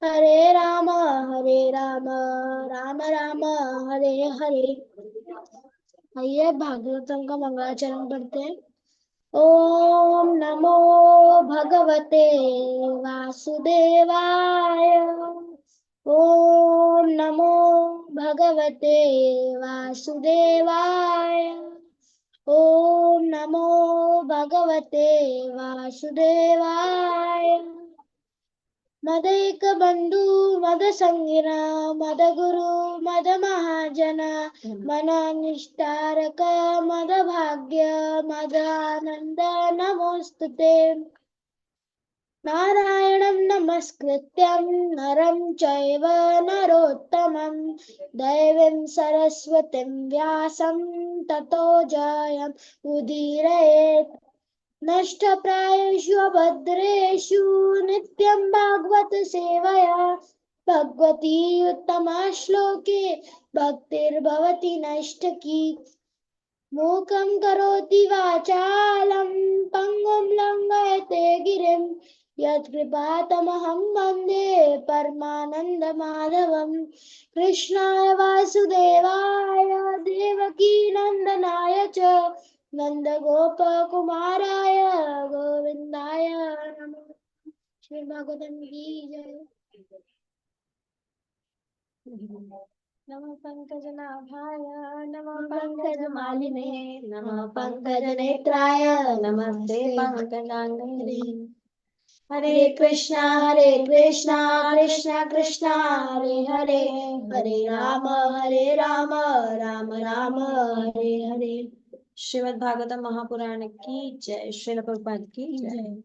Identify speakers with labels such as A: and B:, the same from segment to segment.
A: हरे राम राम राम हरे हरे। आइए भागवतम का मंगलाचरण पढ़ते हैं। ओम नमो भगवते वासुदेवाय। ओम नमो भगवते वासुदेवाय। ओम नमो भगवते वासुदेवाय। मदैक बंधु मद संगिना मद गुरु मद महाजन मन निष्ठारक मद भाग्य मद आनंद नमोस्तुते। नारायणं नमस्कृत्यं नरं चैव नरोत्तमं दैवीं सरस्वतीं व्यासं ततो जयम् उदीरयेत्। नष्टप्रायेषु अभद्रेषु नित्यं भागवत सेवया भगवती उत्तमा श्लोके भक्तिर्भवति नष्टकी। मूकं करोति वाचालं पङ्गुं लङ्घयते गिरिं यत्कृपातमहं वन्दे परमानन्दमाधवं। कृष्णाय वासुदेवाय देवकीनन्दनाय च नन्दगोपकुमाराय गोविन्दाय नमः। श्रीभागवतम की जय। नमः पंकजनाभाय नमः पंकजमालिने नमः पंकजनेत्राय नमस्ते पंकजाङ्घ्रे। हरे कृष्णा कृष्णा कृष्णा हरे हरे हरे राम राम राम हरे हरे। श्रीमद् भागवतम महापुराण की जय। श्रील प्रभुपाद की जय।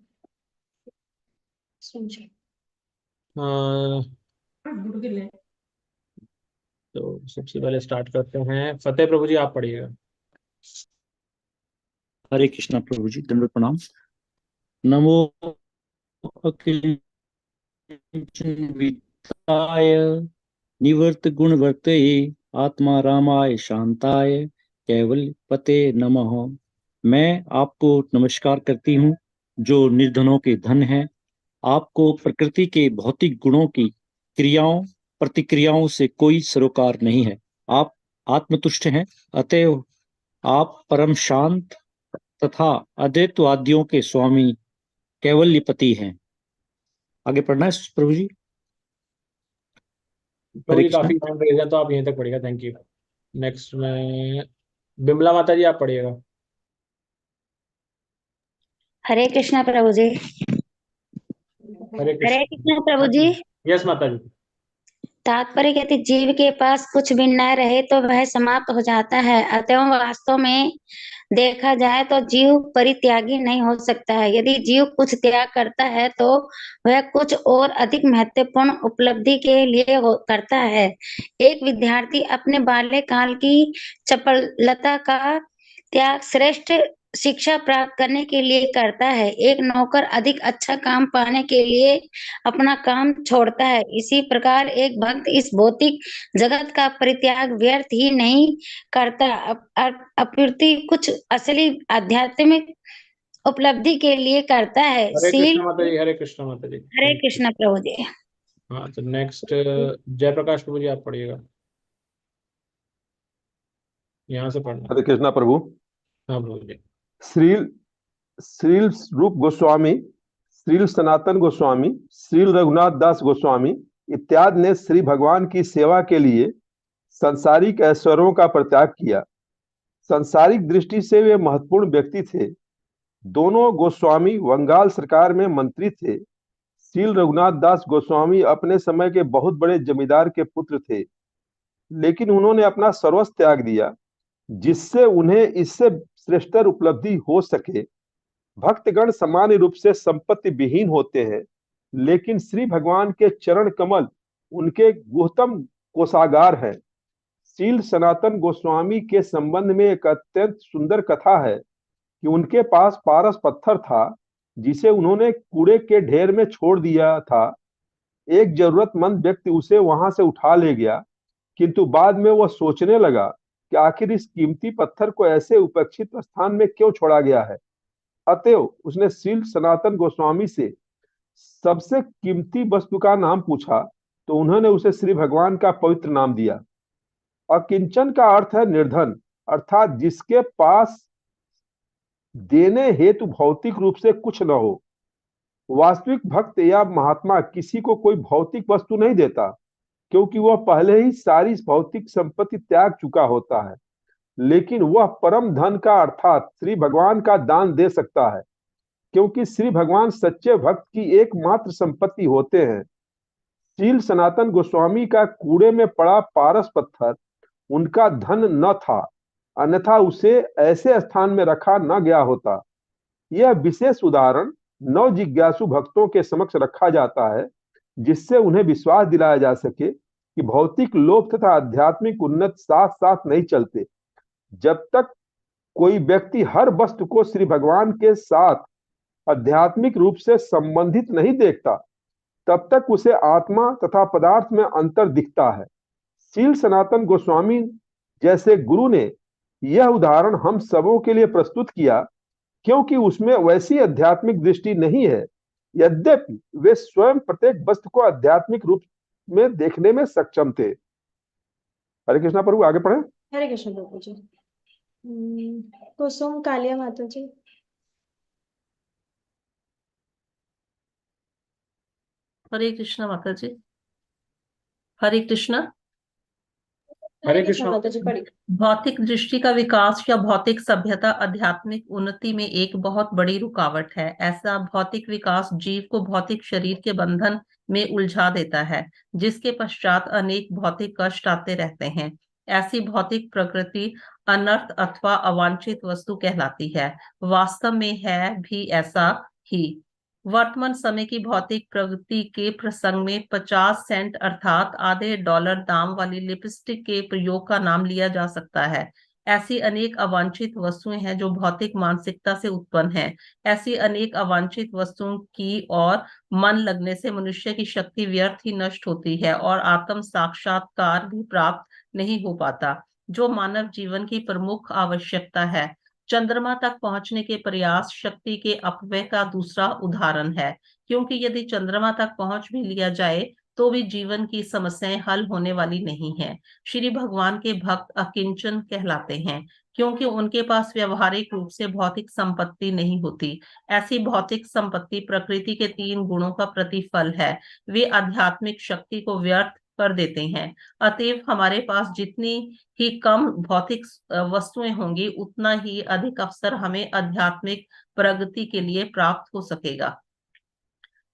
B: तो सबसे पहले स्टार्ट करते हैं। फतेह प्रभु जी आप पढ़िएगा।
C: हरे कृष्णा प्रभु जी, दंडवत प्रणाम। नमो वित्ताय निवर्त गुणवर्तये आत्मा रामाय शांताय केवल पते नमः। मैं आपको नमस्कार करती हूँ जो निर्धनों के धन है। आपको प्रकृति के भौतिक गुणों की क्रियाओं प्रतिक्रियाओं से कोई सरोकार नहीं है। आप आत्मतुष्ट हैं, अतएव आप परम शांत तथा अद्वैतवादियों के स्वामी कैवल्यपति हैं। आगे पढ़ना है प्रभु जी।
B: प्रभु जी काफी टाइम रहेगा तो आप यहीं तक पढ़िएगा। Thank you. नेक्स्ट में बिमला माता जी आप पढ़िएगा।
D: हरे कृष्णा प्रभु जी।
B: हरे
D: कृष्णा प्रभु जी।
B: यस माता जी।
D: तात्पर्य कहते जीव के पास कुछ भी न रहे तो वह समाप्त हो जाता है, अतएव वास्तव में देखा जाए तो जीव परित्यागी नहीं हो सकता है। यदि जीव कुछ त्याग करता है तो वह कुछ और अधिक महत्वपूर्ण उपलब्धि के लिए करता है। एक विद्यार्थी अपने बाल्यकाल की चपलता का त्याग श्रेष्ठ शिक्षा प्राप्त करने के लिए करता है। एक नौकर अधिक अच्छा काम पाने के लिए अपना काम छोड़ता है। इसी प्रकार एक भक्त इस भौतिक जगत का परित्याग व्यर्थ ही नहीं करता, अपितु कुछ असली आध्यात्मिक उपलब्धि के लिए करता है।
B: हरे कृष्ण माता जी। हरे कृष्ण माता जी।
D: हरे कृष्ण प्रभु जी।
B: हाँ तो नेक्स्ट जयप्रकाश प्रभु जी आप पढ़िएगा। यहाँ से पढ़ना।
E: हरे कृष्णा प्रभु।
B: हाँ प्रभु जी।
E: श्रील श्रील रूप गोस्वामी, श्रील सनातन गोस्वामी, श्रील रघुनाथ दास गोस्वामी इत्यादि ने श्री भगवान की सेवा के लिए सांसारिक ऐश्वर्यों का परित्याग किया। सांसारिक दृष्टि से वे महत्वपूर्ण व्यक्ति थे। दोनों गोस्वामी बंगाल सरकार में मंत्री थे। श्रील रघुनाथ दास गोस्वामी अपने समय के बहुत बड़े जमींदार के पुत्र थे, लेकिन उन्होंने अपना सर्वस्व त्याग दिया जिससे उन्हें इससे श्रेष्ठतर उपलब्धि हो सके। भक्तगण सामान्य रूप से संपत्ति विहीन होते हैं, लेकिन श्री भगवान के चरण कमल उनके गुहतम कोषागार है। श्रील सनातन गोस्वामी के संबंध में एक अत्यंत सुंदर कथा है कि उनके पास पारस पत्थर था जिसे उन्होंने कूड़े के ढेर में छोड़ दिया था। एक जरूरतमंद व्यक्ति उसे वहां से उठा ले गया, किंतु बाद में वह सोचने लगा कि आखिर इस कीमती पत्थर को ऐसे उपेक्षित स्थान में क्यों छोड़ा गया है। अतएव उसने श्रील सनातन गोस्वामी से सबसे कीमती वस्तु का नाम पूछा तो उन्होंने उसे श्री भगवान का पवित्र नाम दिया। अकिंचन का अर्थ है निर्धन, अर्थात जिसके पास देने हेतु भौतिक रूप से कुछ न हो। वास्तविक भक्त या महात्मा किसी को कोई भौतिक वस्तु नहीं देता, क्योंकि वह पहले ही सारी भौतिक संपत्ति त्याग चुका होता है, लेकिन वह परम धन का अर्थात श्री भगवान का दान दे सकता है, क्योंकि श्री भगवान सच्चे भक्त की एकमात्र संपत्ति होते हैं। श्रील सनातन गोस्वामी का कूड़े में पड़ा पारस पत्थर उनका धन न था, अन्यथा उसे ऐसे स्थान में रखा न गया होता। यह विशेष उदाहरण नव जिज्ञासु भक्तों के समक्ष रखा जाता है, जिससे उन्हें विश्वास दिलाया जा सके कि भौतिक लोभ तथा आध्यात्मिक उन्नति साथ साथ नहीं चलते। जब तक कोई व्यक्ति हर वस्तु को श्री भगवान के साथ आध्यात्मिक रूप से संबंधित नहीं देखता, तब तक उसे आत्मा तथा पदार्थ में अंतर दिखता है। श्रील सनातन गोस्वामी जैसे गुरु ने यह उदाहरण हम सबों के लिए प्रस्तुत किया, क्योंकि उसमें वैसी आध्यात्मिक दृष्टि नहीं है, यद्यपि वे स्वयं प्रत्येक वस्तु को आध्यात्मिक रूप में देखने में सक्षम थे। हरे कृष्णा प्रभु, आगे पढ़े।
A: हरे कृष्ण प्रभु जी। कुसुम कालिया माता जी।
F: हरे कृष्णा माता जी। हरे कृष्णा।
B: हरे कृष्णा
A: माता जी, पढ़िए।
F: भौतिक दृष्टि का विकास या भौतिक सभ्यता आध्यात्मिक उन्नति में एक बहुत बड़ी रुकावट है। ऐसा भौतिक विकास जीव को भौतिक शरीर के बंधन में उलझा देता है, जिसके पश्चात अनेक भौतिक कष्ट आते रहते हैं। ऐसी भौतिक प्रकृति अनर्थ अथवा अवांछित वस्तु कहलाती है। वास्तव में है भी ऐसा ही। वर्तमान समय की भौतिक प्रगति के प्रसंग में 50 सेंट अर्थात आधे डॉलर दाम वाली लिपस्टिक के प्रयोग का नाम लिया जा सकता है। ऐसी अनेक अवांछित वस्तुएं हैं जो भौतिक मानसिकता से उत्पन्न है। ऐसी अनेक अवांछित वस्तुओं की और मन लगने से मनुष्य की शक्ति व्यर्थ ही नष्ट होती है और आत्म साक्षात्कार भी प्राप्त नहीं हो पाता, जो मानव जीवन की प्रमुख आवश्यकता है। चंद्रमा तक पहुंचने के प्रयास शक्ति के अपव्यय का दूसरा उदाहरण है, क्योंकि यदि चंद्रमा तक पहुंच भी लिया जाए तो भी जीवन की समस्याएं हल होने वाली नहीं है। श्री भगवान के भक्त अकिंचन कहलाते हैं, क्योंकि उनके पास व्यवहारिक रूप से भौतिक संपत्ति नहीं होती। ऐसी भौतिक संपत्ति प्रकृति के 3 गुणों का प्रतिफल है। वे आध्यात्मिक शक्ति को व्यर्थ कर देते हैं। अतएव हमारे पास जितनी ही कम भौतिक वस्तुएं होंगी, उतना ही अधिक अवसर हमें आध्यात्मिक प्रगति के लिए प्राप्त हो सकेगा।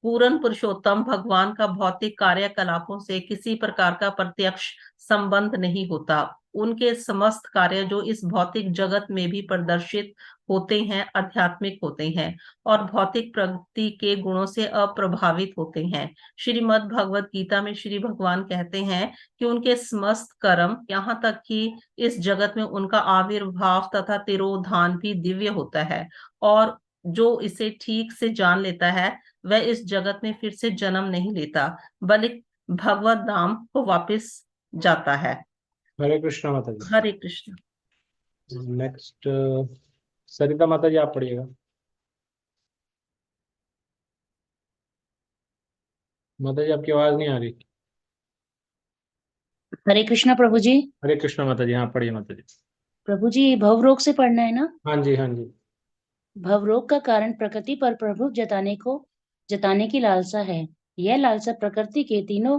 F: पूर्ण पुरुषोत्तम भगवान का भौतिक कार्यकलापों से किसी प्रकार का प्रत्यक्ष संबंध नहीं होता। उनके समस्त कार्य जो इस भौतिक जगत में भी प्रदर्शित होते हैं आध्यात्मिक होते हैं और भौतिक प्रगति के गुणों से अप्रभावित होते हैं। श्रीमद् भगवत गीता में श्री भगवान कहते हैं कि उनके समस्त कर्म, यहाँ तक कि इस जगत में उनका आविर्भाव तथा तिरोधान भी दिव्य होता है, और जो इसे ठीक से जान लेता है वह इस जगत में फिर से जन्म नहीं लेता, बल्कि भगवत धाम को वापस जाता है।
B: हरे कृष्णा माता जी।
F: हरे कृष्ण।
B: नेक्स्ट सरिता माता जी, आप पढ़िएगा। माता जी, आपकी आवाज नहीं आ रही।
G: हरे कृष्णा प्रभु जी।
B: हरे कृष्णा माता जी, हाँ पढ़िए माता जी।
G: प्रभु जी, भवरोग से पढ़ना है ना?
B: हाँ जी, हाँ जी।
G: भवरोग का कारण प्रकृति पर प्रभुत्व जताने की लालसा है। यह लालसा प्रकृति के तीनों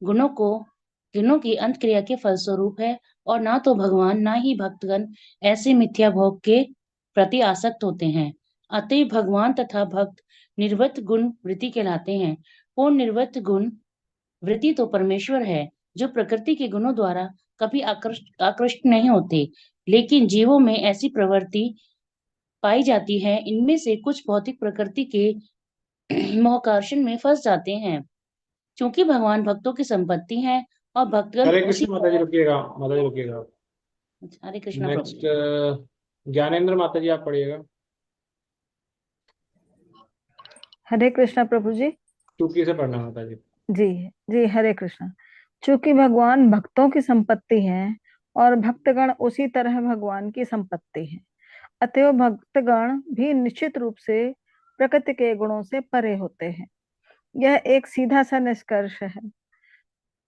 G: गुणों की अंत क्रिया के फलस्वरूप है, और ना तो भगवान ना ही भक्तगण ऐसे मिथ्या भोग के प्रति आसक्त होते हैं। अतः भगवान तथा भक्त निर्वृत्त गुण वृत्ति कहलाते हैं। पूर्ण निर्वृत्त गुण वृत्ति तो परमेश्वर है, जो प्रकृति के गुणों द्वारा कभी आकृष्ट नहीं होते, लेकिन जीवों में ऐसी प्रवृत्ति पाई जाती है। इनमें से कुछ भौतिक प्रकृति के मोहाकर्षण में फंस जाते हैं, क्योंकि भगवान भक्तों की संपत्ति है और भक्तगण
B: हरे
G: उसी।
B: कृष्ण माता जी, रुकिएगा माता जी, रुकिएगा।
G: हरे कृष्णा प्रभु
B: नेक्स्ट
G: जी।
B: ज्ञानेंद्र माता जी, आप पढ़िएगा।
H: हरे कृष्णा प्रभु जी।
B: चुटकी से पढ़ना माता जी।
H: जी जी, हरे कृष्णा। चूंकि भगवान भक्तों की संपत्ति हैं और भक्तगण उसी तरह भगवान की संपत्ति हैं, अतएव भक्तगण भी निश्चित रूप से प्रकृति के गुणों से परे होते हैं। यह एक सीधा सा निष्कर्ष है।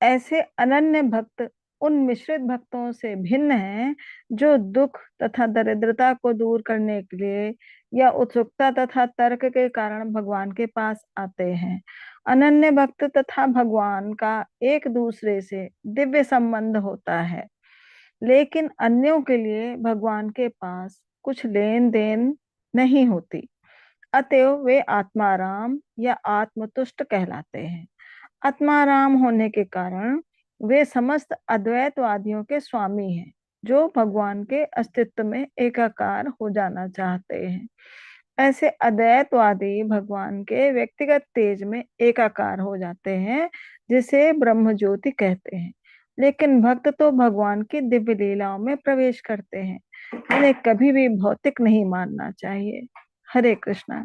H: ऐसे अनन्य भक्त उन मिश्रित भक्तों से भिन्न हैं जो दुख तथा दरिद्रता को दूर करने के लिए या उत्सुकता तथा तर्क के कारण भगवान के पास आते हैं। अनन्य भक्त तथा भगवान का एक दूसरे से दिव्य संबंध होता है, लेकिन अन्यों के लिए भगवान के पास कुछ लेन देन नहीं होती, अतएव वे आत्माराम या आत्मतुष्ट कहलाते हैं। आत्माराम होने के कारण वे समस्त अद्वैतवादियों के स्वामी हैं, जो भगवान के अस्तित्व में एकाकार हो जाना चाहते हैं। ऐसे अद्वैतवादी भगवान के व्यक्तिगत तेज में एकाकार हो जाते हैं, जिसे ब्रह्म ज्योति कहते हैं। लेकिन भक्त तो भगवान की दिव्य लीलाओं में प्रवेश करते हैं। उन्हें कभी भी भौतिक नहीं मानना चाहिए। हरे कृष्णा।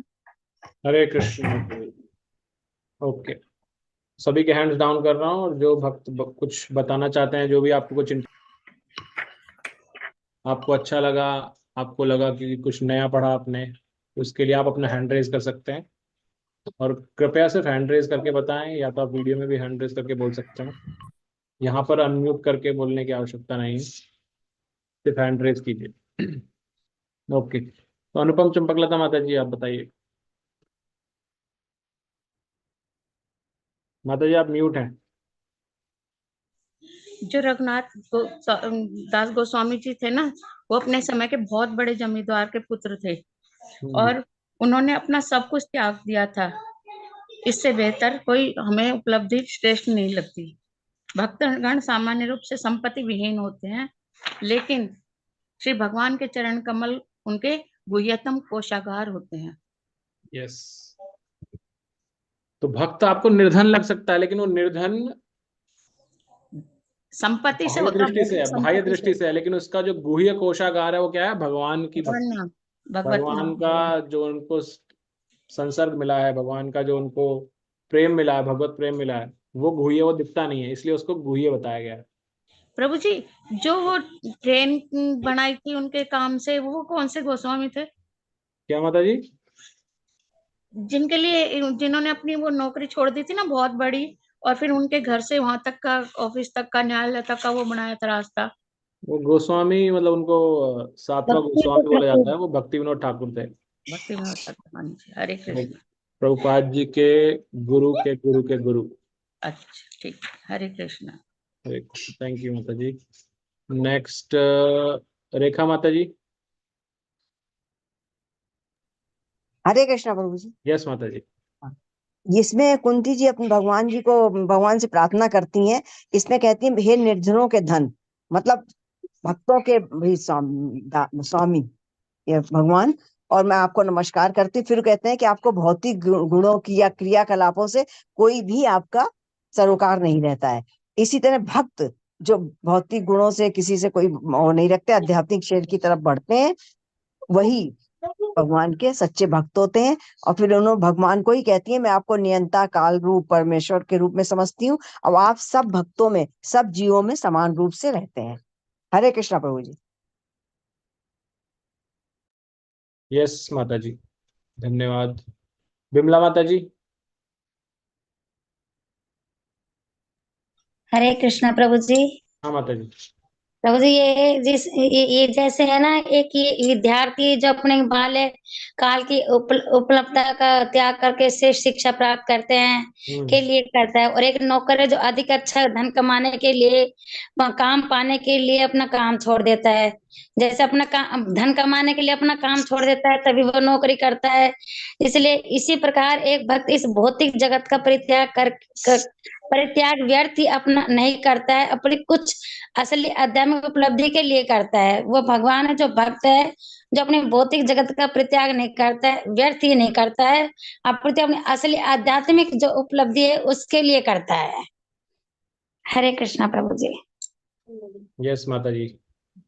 B: हरे कृष्ण। ओके, सभी के हैंड्स डाउन कर रहा हूँ, और जो भक्त कुछ बताना चाहते हैं, जो भी आपको कुछ आपको अच्छा लगा, आपको लगा कि कुछ नया पढ़ा आपने, उसके लिए आप अपना हैंड रेज कर सकते हैं। और कृपया सिर्फ हैंड रेज करके बताएं, या तो आप वीडियो में भी हैंड रेज करके बोल सकते हैं। यहाँ पर अनम्यूट करके बोलने की आवश्यकता नहीं है, सिर्फ हैंड रेज कीजिए। ओके, तो अनुपम चंपकलता माता जी, आप बताइए। माता जी आप म्यूट हैं।
I: जो रघुनाथ दास गोस्वामी जी थे ना, वो अपने समय के बहुत बड़े जमींदार के पुत्र थे, और उन्होंने अपना सब कुछ त्याग दिया था। इससे बेहतर कोई हमें उपलब्धि श्रेष्ठ नहीं लगती। भक्तगण सामान्य रूप से संपत्ति विहीन होते हैं, लेकिन श्री भगवान के चरण कमल उनके गुह्यतम कोषागार होते हैं।
B: यस, तो भक्त आपको निर्धन लग सकता है, लेकिन वो निर्धन
I: संपत्ति से
B: बाह्य
I: होता
B: दृष्टि से है, बाह्य
I: संपत्ति
B: दृष्टि से है, लेकिन उसका जो गुह्य कोषागार है वो क्या है? भगवान की भक्ति,
I: भगवत
B: भगवान
I: नाम।
B: का जो उनको संसर्ग मिला है, भगवान का जो उनको प्रेम मिला है, भगवत प्रेम मिला है, वो गुह्य, वो दिखता नहीं है, इसलिए उसको गुह्य बताया गया है।
I: प्रभु जी, जो वो ट्रेन बनाई थी उनके काम से, वो कौन से गोस्वामी थे?
B: क्या माता जी?
I: जिनके लिए, जिन्होंने अपनी वो नौकरी छोड़ दी थी ना बहुत बड़ी, और फिर उनके घर से वहां तक का, ऑफिस तक का, न्यायालय तक का वो बनाया था रास्ता।
B: वो गोस्वामी, मतलब उनको सातवां गोस्वामी बोला जाता है, वो भक्ति विनोद ठाकुर थे।
I: भक्ति विनोद ठाकुर जी, हरे कृष्ण।
B: प्रभुपाद जी के गुरु के गुरु के गुरु।
I: अच्छा, ठीक, हरे कृष्ण।
B: थैंक यू माता जी। नेक्स्ट रेखा माता जी।
J: हरे कृष्णा प्रभु जी।
B: यस माता जी।
J: इसमें कुंती जी अपने भगवान जी को, भगवान से प्रार्थना करती हैं। इसमें कहती हैं, हे निर्धनों के धन, मतलब भक्तों के भी स्वामी ये भगवान, और मैं आपको नमस्कार करती हूँ। फिर कहते हैं कि आपको भौतिक गुणों की या क्रियाकलापों से कोई भी आपका सरोकार नहीं रहता है। इसी तरह भक्त जो भौतिक गुणों से किसी से कोई मोह नहीं रखते, आध्यात्मिक क्षेत्र की तरफ बढ़ते हैं, वही भगवान के सच्चे भक्त होते हैं। और फिर उन्होंने भगवान को ही कहती है, मैं आपको नियंता काल रूप परमेश्वर के रूप में समझती हूँ, और आप सब भक्तों में, सब जीवों में समान रूप से रहते हैं। हरे कृष्णा प्रभु जी।
B: यस माता जी, धन्यवाद। बिमला माता जी।
D: हरे कृष्णा प्रभु जी।
B: हाँ माता जी।
D: प्रभु जी, ये जैसे है ना, एक ये विद्यार्थी जो अपने बाल्य काल की उपलब्धता का त्याग करके श्रेष्ठ शिक्षा प्राप्त करते हैं के लिए करता है, और एक नौकर है जो अधिक अच्छा धन कमाने के लिए, काम पाने के लिए अपना काम छोड़ देता है। जैसे अपना काम, धन कमाने के लिए अपना काम छोड़ देता है, तभी वो नौकरी करता है। इसलिए इसी प्रकार एक भक्त इस भौतिक जगत का परित्याग व्यर्थ ही अपना नहीं करता है, अपनी कुछ असली आध्यात्मिक उपलब्धि के लिए करता है। वो भगवान है जो भक्त है, जो अपने भौतिक जगत का परित्याग नहीं करता है, व्यर्थ ही नहीं करता है, अपनी असली आध्यात्मिक जो उपलब्धि है उसके लिए करता है। हरे कृष्णा प्रभु जी।
B: यस माता जी,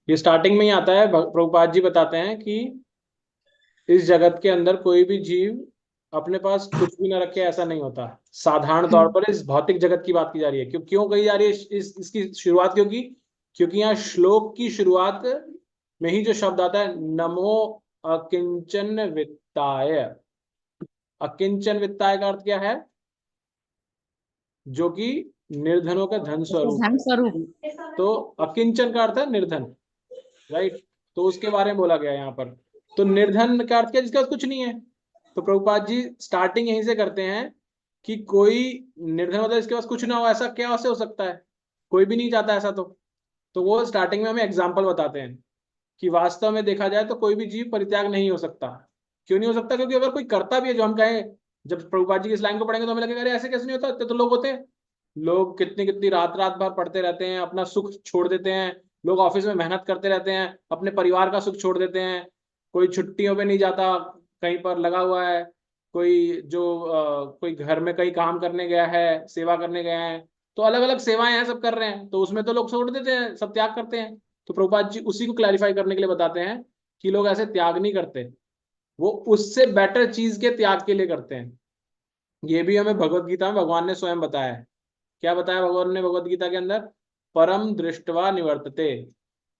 B: ये स्टार्टिंग में ही आता है। प्रभुपाद जी बताते हैं कि इस जगत के अंदर कोई भी जीव अपने पास कुछ भी ना रखे, ऐसा नहीं होता। साधारण तौर पर इस भौतिक जगत की बात की जा रही है। क्यों कही जा रही है इसकी शुरुआत? क्योंकि यहाँ श्लोक की शुरुआत में ही जो शब्द आता है, नमो अकिंचन वित्ताय। अकिंचन वित्ताय का अर्थ क्या है? जो कि निर्धनों का धन स्वरूप
I: धन स्वरूप।
B: तो अकिंचन का अर्थ है निर्धन, राइट। तो उसके बारे में बोला गया यहाँ पर। तो निर्धन का अर्थ क्या, जिसके पास कुछ नहीं है। तो प्रभुपाद जी स्टार्टिंग यहीं से करते हैं कि कोई निर्धन मतलब इसके पास कुछ ना हो, ऐसा क्या हो सकता है, कोई भी नहीं चाहता ऐसा। तो वो स्टार्टिंग में हमें एग्जाम्पल बताते हैं कि वास्तव में देखा जाए तो कोई भी जीव परित्याग नहीं हो सकता। क्यों नहीं हो सकता? क्योंकि अगर कोई करता भी है, जो हम कहें, जब प्रभुपाद जी की इस लाइन को पढ़ेंगे तो हमें लगेगा अरे ऐसे कैसे नहीं होता, इतने तो लोग होते हैं। लोग कितनी कितनी रात रात भर पढ़ते रहते हैं, अपना सुख छोड़ देते हैं। लोग ऑफिस में मेहनत करते रहते हैं, अपने परिवार का सुख छोड़ देते हैं। कोई छुट्टियों पे नहीं जाता, कहीं पर लगा हुआ है। कोई घर में कहीं काम करने गया है, सेवा करने गया है, तो अलग अलग सेवाएं हैं, सब कर रहे हैं। तो उसमें तो लोग छोड़ देते हैं, सब त्याग करते हैं। तो प्रभुपाद जी उसी को क्लैरिफाई करने के लिए बताते हैं कि लोग ऐसे त्याग नहीं करते, वो उससे बेटर चीज के त्याग के लिए करते हैं। ये भी हमें भगवत गीता में भगवान ने स्वयं बताया है। क्या बताया भगवान ने भगवत गीता के अंदर? परम दृष्टवा निवर्तते।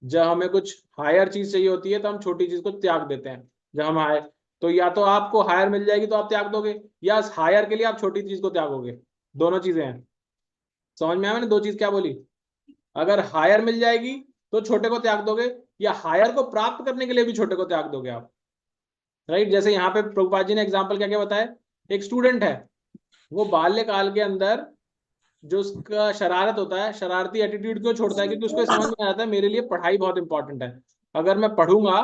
B: जब हमें कुछ हायर चीज चाहिए होती है तो हम छोटी चीज को त्याग देते हैं। जब हम हायर, तो या तो आपको हायर मिल जाएगी तो आप त्याग दोगे, या हायर के लिए आप छोटी चीज को त्यागोगे। दोनों चीजें हैं। समझ में आया मैंने दो चीज क्या बोली? अगर हायर मिल जाएगी तो छोटे को त्याग दोगे, या हायर को प्राप्त करने के लिए भी छोटे को त्याग दोगे आप, राइट। जैसे यहाँ पे प्रभुपाद जी ने एग्जाम्पल क्या क्या बताया। एक स्टूडेंट है, वो बाल्यकाल के अंदर जो उसका शरारत होता है, शरारती एटीट्यूड क्यों छोड़ता है? क्योंकि उसको ये समझ में आता है मेरे लिए पढ़ाई बहुत इंपॉर्टेंट है, अगर मैं पढ़ूंगा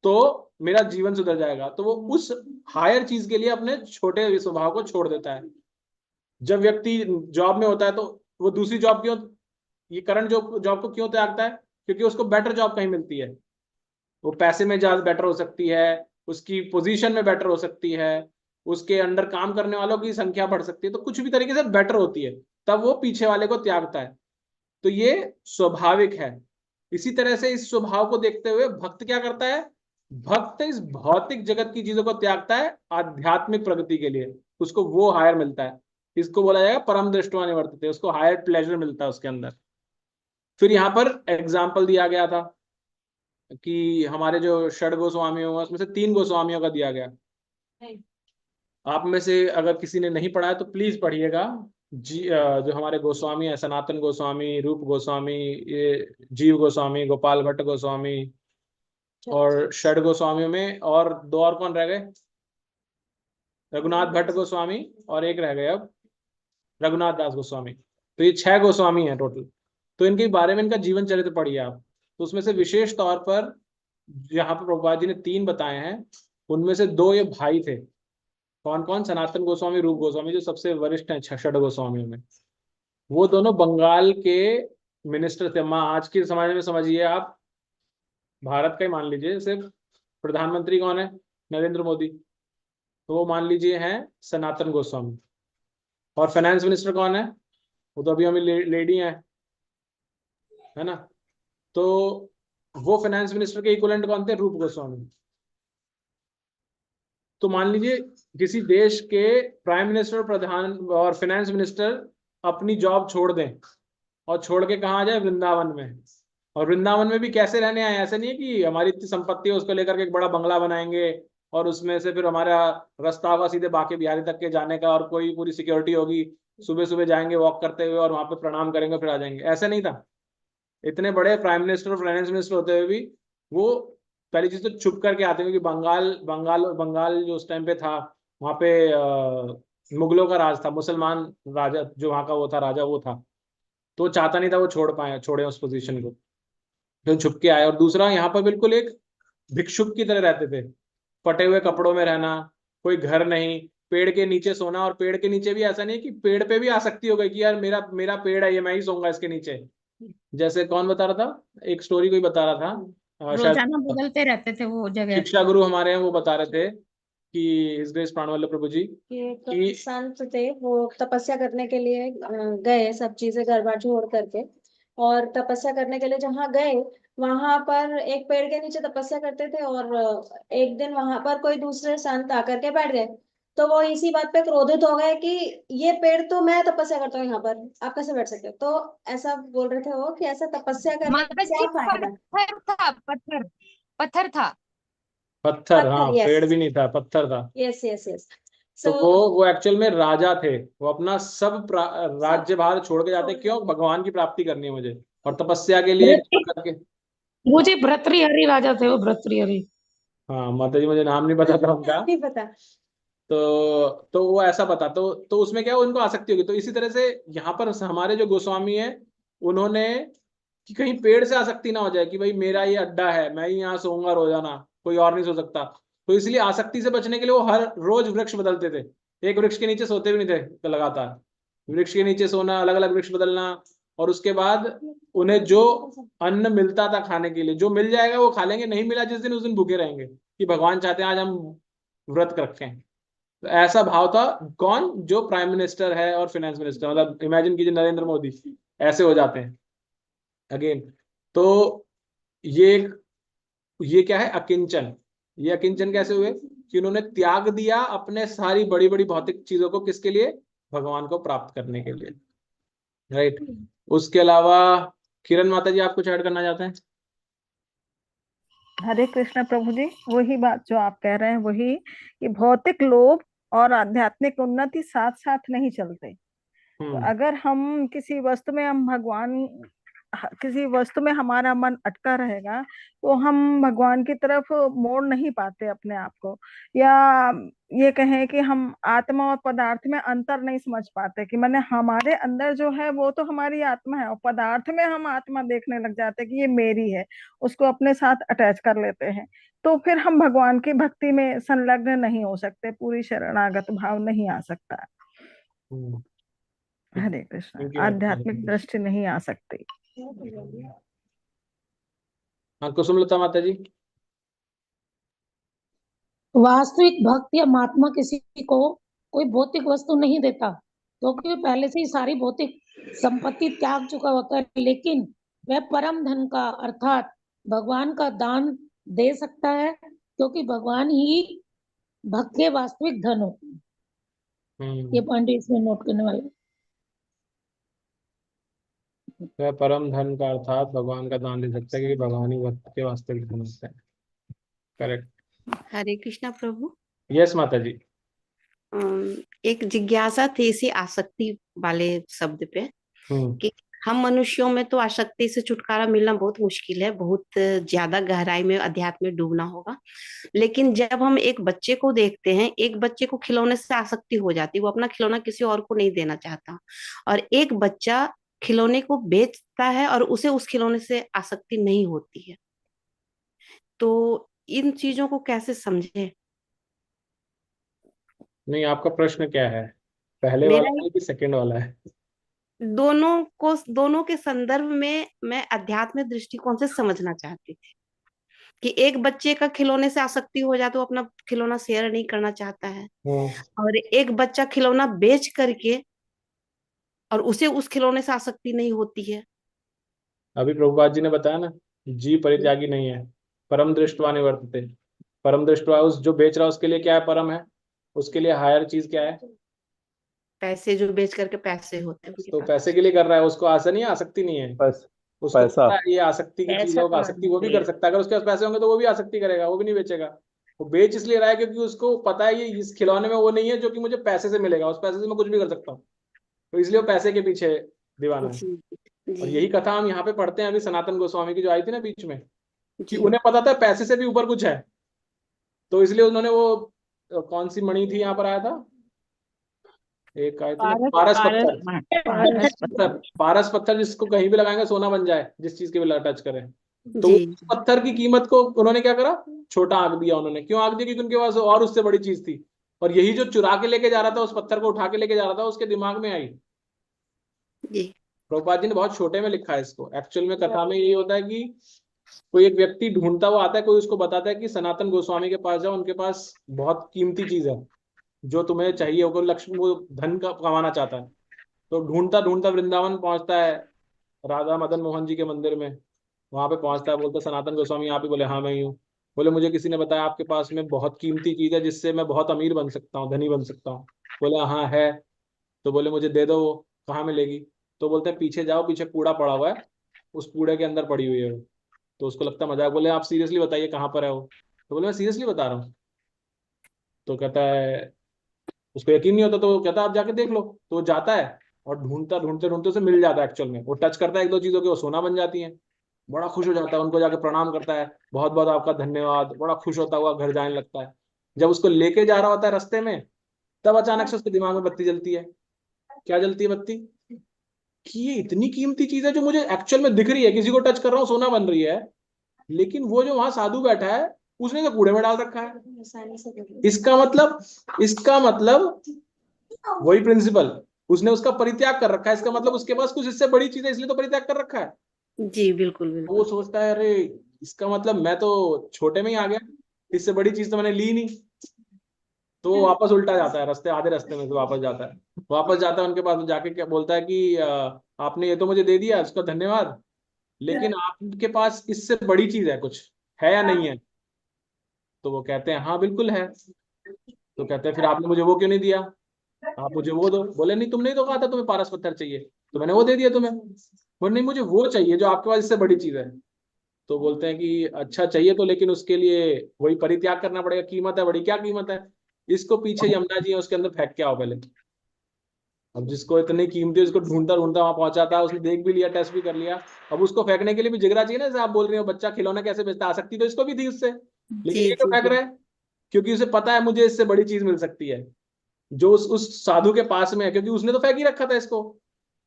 B: तो मेरा जीवन सुधर जाएगा। तो वो उस हायर चीज के लिए अपने छोटे स्वभाव को छोड़ देता है। जब व्यक्ति जॉब में होता है तो वो दूसरी जॉब क्यों, ये करंट जॉब को क्यों त्यागता है? क्योंकि उसको बेटर जॉब कहीं मिलती है, वो पैसे में ज्यादा बेटर हो सकती है, उसकी पोजीशन में बेटर हो सकती है, उसके अंडर काम करने वालों की संख्या बढ़ सकती है, तो कुछ भी तरीके से बेटर होती है, तब वो पीछे वाले को त्यागता है। तो ये स्वाभाविक है। इसी तरह से इस स्वभाव को देखते हुए भक्त क्या करता है? भक्त इस भौतिक जगत की चीजों को त्यागता है आध्यात्मिक प्रगति के लिए, उसको वो हायर मिलता है। इसको बोला जाएगा परम दृष्टवा निवर्तते, उसको हायर प्लेजर मिलता है उसके अंदर। फिर यहाँ पर एग्जाम्पल दिया गया था कि हमारे जो षड गोस्वामी होंगे उसमें से 3 गोस्वामियों का दिया गया। आप में से अगर किसी ने नहीं पढ़ा है तो प्लीज पढ़िएगा। जो हमारे गोस्वामी है, सनातन गोस्वामी, रूप गोस्वामी, ये जीव गोस्वामी, गोपाल भट्ट गोस्वामी, और षड गोस्वामियों में और 2 और कौन रह गए? रघुनाथ भट्ट गोस्वामी, और एक रह गए अब रघुनाथ दास गोस्वामी। तो ये 6 गोस्वामी हैं टोटल। तो इनके बारे में इनका जीवन चरित्र पढ़िए आप। तो उसमें से विशेष तौर पर यहाँ पर प्रभुपाद जी ने 3 बताए हैं, उनमें से 2 ये भाई थे। कौन कौन? सनातन गोस्वामी, रूप गोस्वामी, जो सबसे वरिष्ठ हैं षड गोस्वामियों में। वो दोनों बंगाल के मिनिस्टर थे। आज के समाज में समझिए आप, भारत का ही मान लीजिए, सिर्फ प्रधानमंत्री कौन है? नरेंद्र मोदी। तो वो मान लीजिए हैं सनातन गोस्वामी। और फाइनेंस मिनिस्टर कौन है? वो तो अभी हमें लेडी है ना। तो वो फाइनेंस मिनिस्टर के इक्विवेलेंट कौन थे? रूप गोस्वामी। तो मान लीजिए किसी देश के प्राइम मिनिस्टर, प्रधान और फाइनेंस मिनिस्टर अपनी जॉब छोड़ दें और छोड़ के कहाँ आ जाए? वृंदावन में। और वृंदावन में भी कैसे रहने आए? ऐसे नहीं है कि हमारी इतनी संपत्ति है उसको लेकर के एक बड़ा बंगला बनाएंगे और उसमें से फिर हमारा रास्ता होगा सीधे बांके बिहारी तक के जाने का, और कोई पूरी सिक्योरिटी होगी, सुबह सुबह जाएंगे वॉक करते हुए और वहां पे प्रणाम करेंगे फिर आ जाएंगे। ऐसा नहीं था। इतने बड़े प्राइम मिनिस्टर और फाइनेंस मिनिस्टर होते हुए भी वो पहली चीज तो छुप करके आते हैं, क्योंकि बंगाल जो उस टाइम पे था, वहां पे मुगलों का राज था, मुसलमान राजा जो वहां का वो था, राजा वो था। तो चाहता नहीं था वो छोड़े उस पोजीशन को, तो छुप के आए। और दूसरा, यहाँ पर बिल्कुल एक भिक्षुक की तरह रहते थे, फटे हुए कपड़ों में रहना, कोई घर नहीं, पेड़ के नीचे सोना। और पेड़ के नीचे भी ऐसा नहीं कि पेड़ पे भी आसक्ति हो गई कि यार मेरा पेड़ है, ये मैं ही सोऊंगा इसके नीचे। जैसे कौन बता रहा था? एक स्टोरी कोई बता रहा था, शायद
I: रोजाना बदलते रहते थे वो जगह।
B: शिक्षा गुरु हमारे हैं, वो बता रहे थे कि हिज ग्रेस प्राणवल्लभ प्रभु जी
A: कि संत थे, वो तपस्या करने के लिए गए, सब चीजें घर बार छोड़ करके, और तपस्या करने के लिए जहाँ गए वहां पर एक पेड़ के नीचे तपस्या करते थे। और एक दिन वहां पर कोई दूसरे संत आकर के बैठ गए, तो वो इसी बात पे क्रोधित हो गए कि ये पेड़ तो मैं तपस्या करता हूँ, यहाँ पर आप कैसे बैठ सकते हो? तो ऐसा बोल रहे थे वो कि ऐसा तपस्या करने का क्या फायदा?
I: पत्थर था, पत्थर था।
B: पत्थर, हाँ,
A: यस,
B: पेड़ भी नहीं था, पत्थर था।
A: Yes yes yes.
B: तो वो एक्चुअल में राजा थे, वो अपना सब राज्य भार छोड़ के जाते, क्यों? भगवान की प्राप्ति करनी है मुझे, और तपस्या के लिए करके।
K: मुझे भर्तृहरि राजा थे वो, भर्तृहरि।
B: हाँ माता जी, मुझे नाम नहीं पता था उनका।
A: नहीं पता।
B: तो वो ऐसा पता, तो उसमें क्या उनको आसक्ति होगी। तो इसी तरह से यहाँ पर हमारे जो गोस्वामी है, उन्होंने कि कहीं पेड़ से आसक्ति ना हो जाए कि भाई मेरा ये अड्डा है, मैं ही यहाँ सोऊंगा रोजाना, कोई और नहीं सो सकता। तो इसलिए आसक्ति से बचने के लिए वो हर रोज वृक्ष बदलते थे, एक वृक्ष के नीचे सोते भी नहीं थे, तो लगातार वृक्ष के नीचे सोना, अलग अलग वृक्ष बदलना। और उसके बाद उन्हें जो अन्न मिलता था खाने के लिए, जो मिल जाएगा वो खा लेंगे, नहीं मिला जिस दिन उस दिन भूखे रहेंगे, कि भगवान चाहते हैं आज हम व्रत रखें। तो ऐसा भाव था। कौन? जो प्राइम मिनिस्टर है और फाइनेंस मिनिस्टर, मतलब इमेजिन कीजिए नरेंद्र मोदी ऐसे हो जाते हैं अगेन। तो ये क्या है? अकिंचन। ये अकिंचन कैसे हुए? कि उन्होंने त्याग दिया अपने सारी बड़ी बड़ी भौतिक चीजों को, किसके लिए? भगवान को प्राप्त करने के लिए, राइट। उसके अलावा किरण माता जी, आप कुछ ऐड करना चाहते हैं?
H: हरे कृष्ण प्रभु जी, वही बात जो आप कह रहे हैं, वही कि भौतिक लोभ और आध्यात्मिक उन्नति साथ साथ नहीं चलते। तो अगर हम किसी वस्तु में हमारा मन अटका रहेगा, तो हम भगवान की तरफ मोड़ नहीं पाते अपने आप को, या ये कहें कि हम आत्मा और पदार्थ में अंतर नहीं समझ पाते, कि मैंने हमारे अंदर जो है वो तो हमारी आत्मा है, और पदार्थ में हम आत्मा देखने लग जाते हैं कि ये मेरी है, उसको अपने साथ अटैच कर लेते हैं। तो फिर हम भगवान की भक्ति में संलग्न नहीं हो सकते, पूरी शरणागत भाव नहीं आ सकता। हरे कृष्ण, आध्यात्मिक दृष्टि नहीं आ सकती।
B: हाँ कुसुमलता माता जी।
K: वास्तविक भक्त या महात्मा किसी को कोई भौतिक वस्तु नहीं देता, क्योंकि वह पहले से ही सारी भौतिक संपत्ति त्याग चुका होता है, लेकिन वह परम धन का अर्थात भगवान का दान दे सकता है, क्योंकि भगवान ही भक्त के वास्तविक धन होते हैं। ये पॉइंट इसमें नोट करने वाला।
B: वह परम धन का अर्थात भगवान का दान दे सकता है, क्योंकि भगवान ही भक्त के वास्तविक धन होते हैं। करेक्ट।
L: हरे कृष्णा प्रभु।
B: यस माता जी।
L: एक जिज्ञासा थी इसी आसक्ति वाले शब्द पे, कि हम मनुष्यों में तो आसक्ति से छुटकारा मिलना बहुत मुश्किल है, बहुत ज्यादा गहराई में अध्यात्म में डूबना होगा। लेकिन जब हम एक बच्चे को देखते हैं, एक बच्चे को खिलौने से आसक्ति हो जाती है, वो अपना खिलौना किसी और को नहीं देना चाहता, और एक बच्चा खिलौने को बेचता है और उसे उस खिलौने से आसक्ति नहीं होती है। तो इन चीजों को कैसे समझे?
B: नहीं, आपका प्रश्न क्या है? पहले वाला है कि सेकंड वाला है?
L: दोनों के संदर्भ में मैं अध्यात्म दृष्टिकोण से समझना चाहती थी कि एक बच्चे का खिलौने से आसक्ति हो जाए तो अपना खिलौना शेयर नहीं करना चाहता है, और एक बच्चा खिलौना बेच करके और उसे उस खिलौने से आसक्ति नहीं होती है।
B: अभी प्रभुपाद जी ने बताया ना, जीव परित्यागी नहीं है, परम दृष्टवा निवर्तते। परम दृष्टवा उस जो बेच रहा है उसके लिए क्या है? परम है। उसके लिए हायर चीज क्या है?
L: पैसे, जो बेच करके पैसे होते हैं।
B: तो पैसे के लिए कर रहा है, उसको आशा नहीं है, आसक्ति नहीं है। उसको
E: पैसा।
B: ये आसक्ति की चीजों का आसक्ति वो भी कर सकता है, अगर उसके पास पैसे होंगे तो वो भी आसक्ति करेगा, वो भी नहीं बेचेगा। वो बेच इसलिए रहा है क्योंकि उसको पता है ये इस खिलौने में वो नहीं है जो कि मुझे पैसे से मिलेगा, उस पैसे से मैं कुछ भी कर सकता हूँ, तो इसलिए वो पैसे के पीछे दीवाना है। और यही कथा हम यहाँ पे पढ़ते हैं अभी सनातन गोस्वामी की जो आई थी ना बीच में, कि उन्हें पता था पैसे से भी ऊपर कुछ है, तो इसलिए उन्होंने वो कौन सी मणि थी यहाँ पर आया था, एक आई थी पारस पत्थर। पारस पत्थर जिसको कहीं भी लगाएंगे सोना बन जाए, जिस चीज के भी टच करें। तो उस पत्थर की कीमत को उन्होंने क्या करा? छोटा आंक दिया उन्होंने। क्यों आंक दिया? क्योंकि उनके पास और उससे बड़ी चीज थी, और यही जो चुरा के लेके जा रहा था, उस पत्थर को उठा के लेके जा रहा था, उसके दिमाग में आई। प्रभुपाद जी ने बहुत छोटे में लिखा है इसको। एक्चुअल में कथा में यही होता है कि कोई एक व्यक्ति ढूंढता हुआ आता है, कोई उसको बताता है कि सनातन गोस्वामी के पास जाओ, उनके पास बहुत कीमती चीज है जो तुम्हें चाहिए होगा। लक्ष्मी, वो धन का कमाना चाहता है, तो ढूंढता ढूंढता वृंदावन पहुंचता है, राधा मदन मोहन जी के मंदिर में। वहां पे पहुंचता है, बोलता सनातन गोस्वामी आप ही? बोले हाँ मैं ही हूँ। बोले मुझे किसी ने बताया आपके पास में बहुत कीमती चीज है जिससे मैं बहुत अमीर बन सकता हूँ, धनी बन सकता हूँ। बोले हाँ है। तो बोले मुझे दे दो, वो कहाँ मिलेगी? तो बोलते हैं पीछे जाओ, पीछे कूड़ा पड़ा हुआ है, उस कूड़े के अंदर पड़ी हुई है वो। तो उसको लगता मजाक। बोले आप सीरियसली बताइए कहाँ पर है वो? तो बोले मैं सीरियसली बता रहा हूँ। तो कहता है उसको यकीन नहीं होता तो वो कहता है आप जाके देख लो, तो वो जाता है और ढूंढता ढूंढते ढूंढते उसे मिल जाता है। एक्चुअल में वो टच करता है एक दो चीजों की, वो सोना बन जाती है। बड़ा खुश हो जाता है, उनको जाके प्रणाम करता है, बहुत बहुत आपका धन्यवाद, बड़ा खुश होता हुआ घर जाने लगता है। जब उसको लेके जा रहा होता है रास्ते में, तब अचानक से उसके दिमाग में बत्ती जलती है। क्या जलती है बत्ती? कि ये इतनी कीमती चीज है जो मुझे एक्चुअल में दिख रही है, किसी को टच कर रहा हूँ सोना बन रही है, लेकिन वो जो वहां साधु बैठा है उसने तो कूड़े में डाल रखा है। इसका मतलब वही प्रिंसिपल, उसने उसका परित्याग कर रखा है। इसका मतलब उसके पास कुछ इससे बड़ी चीज है, इसलिए तो परित्याग कर रखा है।
L: जी बिल्कुल
B: वो
L: बिल्कुल।
B: सोचता है अरे इसका मतलब मैं तो छोटे में ही आ गया, इससे बड़ी चीज तो मैंने ली नहीं। तो वो वापस उल्टा जाता है, रास्ते आधे रास्ते में से वापस जाता है। वापस जाता है उनके पास, जाके क्या बोलता है कि आपने ये तो मुझे दे दिया, उसका धन्यवाद, लेकिन आपके पास इससे बड़ी चीज है, कुछ है या नहीं है? तो वो कहते हैं हाँ बिल्कुल है। तो कहते हैं फिर आपने मुझे वो क्यों नहीं दिया? आप मुझे वो दो। बोले नहीं, तुमने ही तो कहा था तुम्हें पारस पत्थर चाहिए, तो मैंने वो दे दिया तुम्हें। बोले नहीं, मुझे वो चाहिए जो आपके पास इससे बड़ी चीज है। तो बोलते हैं कि अच्छा चाहिए तो, लेकिन उसके लिए वही परित्याग करना पड़ेगा। कीमत है बड़ी, क्या कीमत है? इसको पीछे यमुना जी है, उसके अंदर फेंक के आओ पहले। अब जिसको इतनी कीमती, उसको ढूंढता ढूंढता वहां पहुंचा था, उसने देख भी लिया, टेस्ट भी कर लिया। अब उसको फेंकने के लिए भी जिगरा चाहिए ना, जैसे आप बोल रहे हो बच्चा खिलौना कैसे बेचता, आसक्ति तो इसको भी थी उससे, लेकिन
L: जी
B: ये क्यों
L: जी
B: फेंक
L: जी
B: रहा है? क्योंकि उसे पता है मुझे इससे बड़ी चीज मिल सकती है जो उस साधु के पास में है, क्योंकि उसने तो फेंक ही रखा था इसको।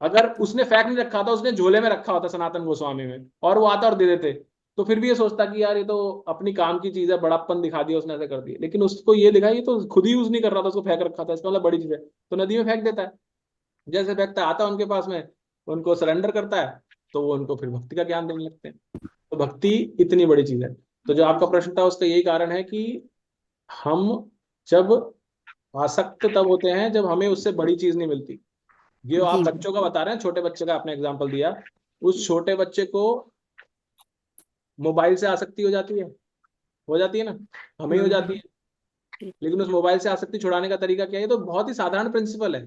B: अगर उसने फेंक नहीं रखा था, उसने झोले में रखा होता सनातन गोस्वामी में, और वो आता और दे देते, तो फिर भी ये सोचता कि यार ये तो अपनी काम की चीज है, बड़प्पन दिखा दिया उसने, ऐसे कर दिया। लेकिन उसको ये दिखा, ये तो खुद ही यूज नहीं कर रहा था, उसको फेंक रखा था, इसका मतलब बड़ी चीज है, तो नदी में फेंक देता है। जैसे फेंकता आता है उनके पास में, उनको सरेंडर करता है, तो वो उनको फिर भक्ति का ज्ञान देने लगते हैं। तो भक्ति इतनी बड़ी चीज है। तो जो आपका प्रश्न था उसका यही कारण है कि हम जब आसक्त तब होते हैं जब हमें उससे बड़ी चीज नहीं मिलती। ये आप
L: जी
B: बच्चों का बता रहे हैं, छोटे बच्चे का आपने एग्जांपल दिया, उस छोटे बच्चे को मोबाइल से आसक्ति हो जाती है ना, हमें ही हो जाती है। लेकिन उस मोबाइल से आसक्ति छुड़ाने का तरीका क्या है? ये तो बहुत ही साधारण प्रिंसिपल है।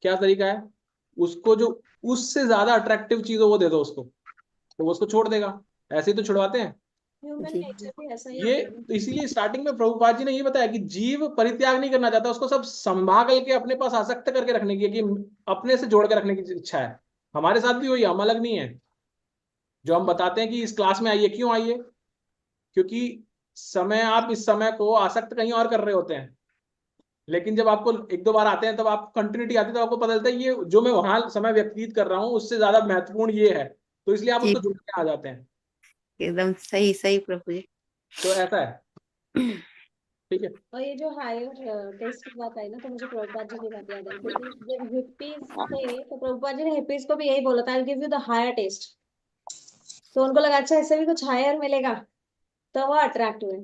B: क्या तरीका है? उसको जो उससे ज्यादा अट्रैक्टिव चीज हो वो दे दो उसको, तो वो उसको छोड़ देगा। ऐसे ही तो छुड़वाते हैं।
A: ह्यूमन
L: जी
A: नेचर भी ऐसा ही
B: ये
A: होता है ना।
B: तो इसीलिए स्टार्टिंग में प्रभुपाद जी ने ये बताया कि जीव परित्याग नहीं करना चाहता, उसको सब संभाल के अपने पास आसक्त करके रखने की, कि अपने से जोड़ के रखने की इच्छा है। हमारे साथ भी वही, हम अलग नहीं है। जो हम बताते हैं कि इस क्लास में आइए, क्यों आइए? क्योंकि समय, आप इस समय को आसक्त कहीं और कर रहे होते हैं, लेकिन जब आपको एक दो बार आते हैं, तब आप कंटिन्यूटी आती है, तो आपको पता चलता है ये जो मैं वहां समय व्यतीत कर रहा हूँ उससे ज्यादा महत्वपूर्ण ये है, तो इसलिए आप
L: जी
B: उसको जुड़ के आ जाते हैं।
L: एकदम सही सही प्रभु जी।
B: तो ऐसा है, ठीक है।
A: और ये जो हायर टेस्ट की बात आई ना, तो मुझे प्रभुपाद जी की बात याद आई, क्योंकि जब हिप्पीज थे तो प्रभुपाद जी ने हिप्पीज को भी यही बोला था, I give you the higher test. तो उनको लगा अच्छा इससे भी कुछ हायर मिलेगा, तो वो अट्रैक्ट हुए।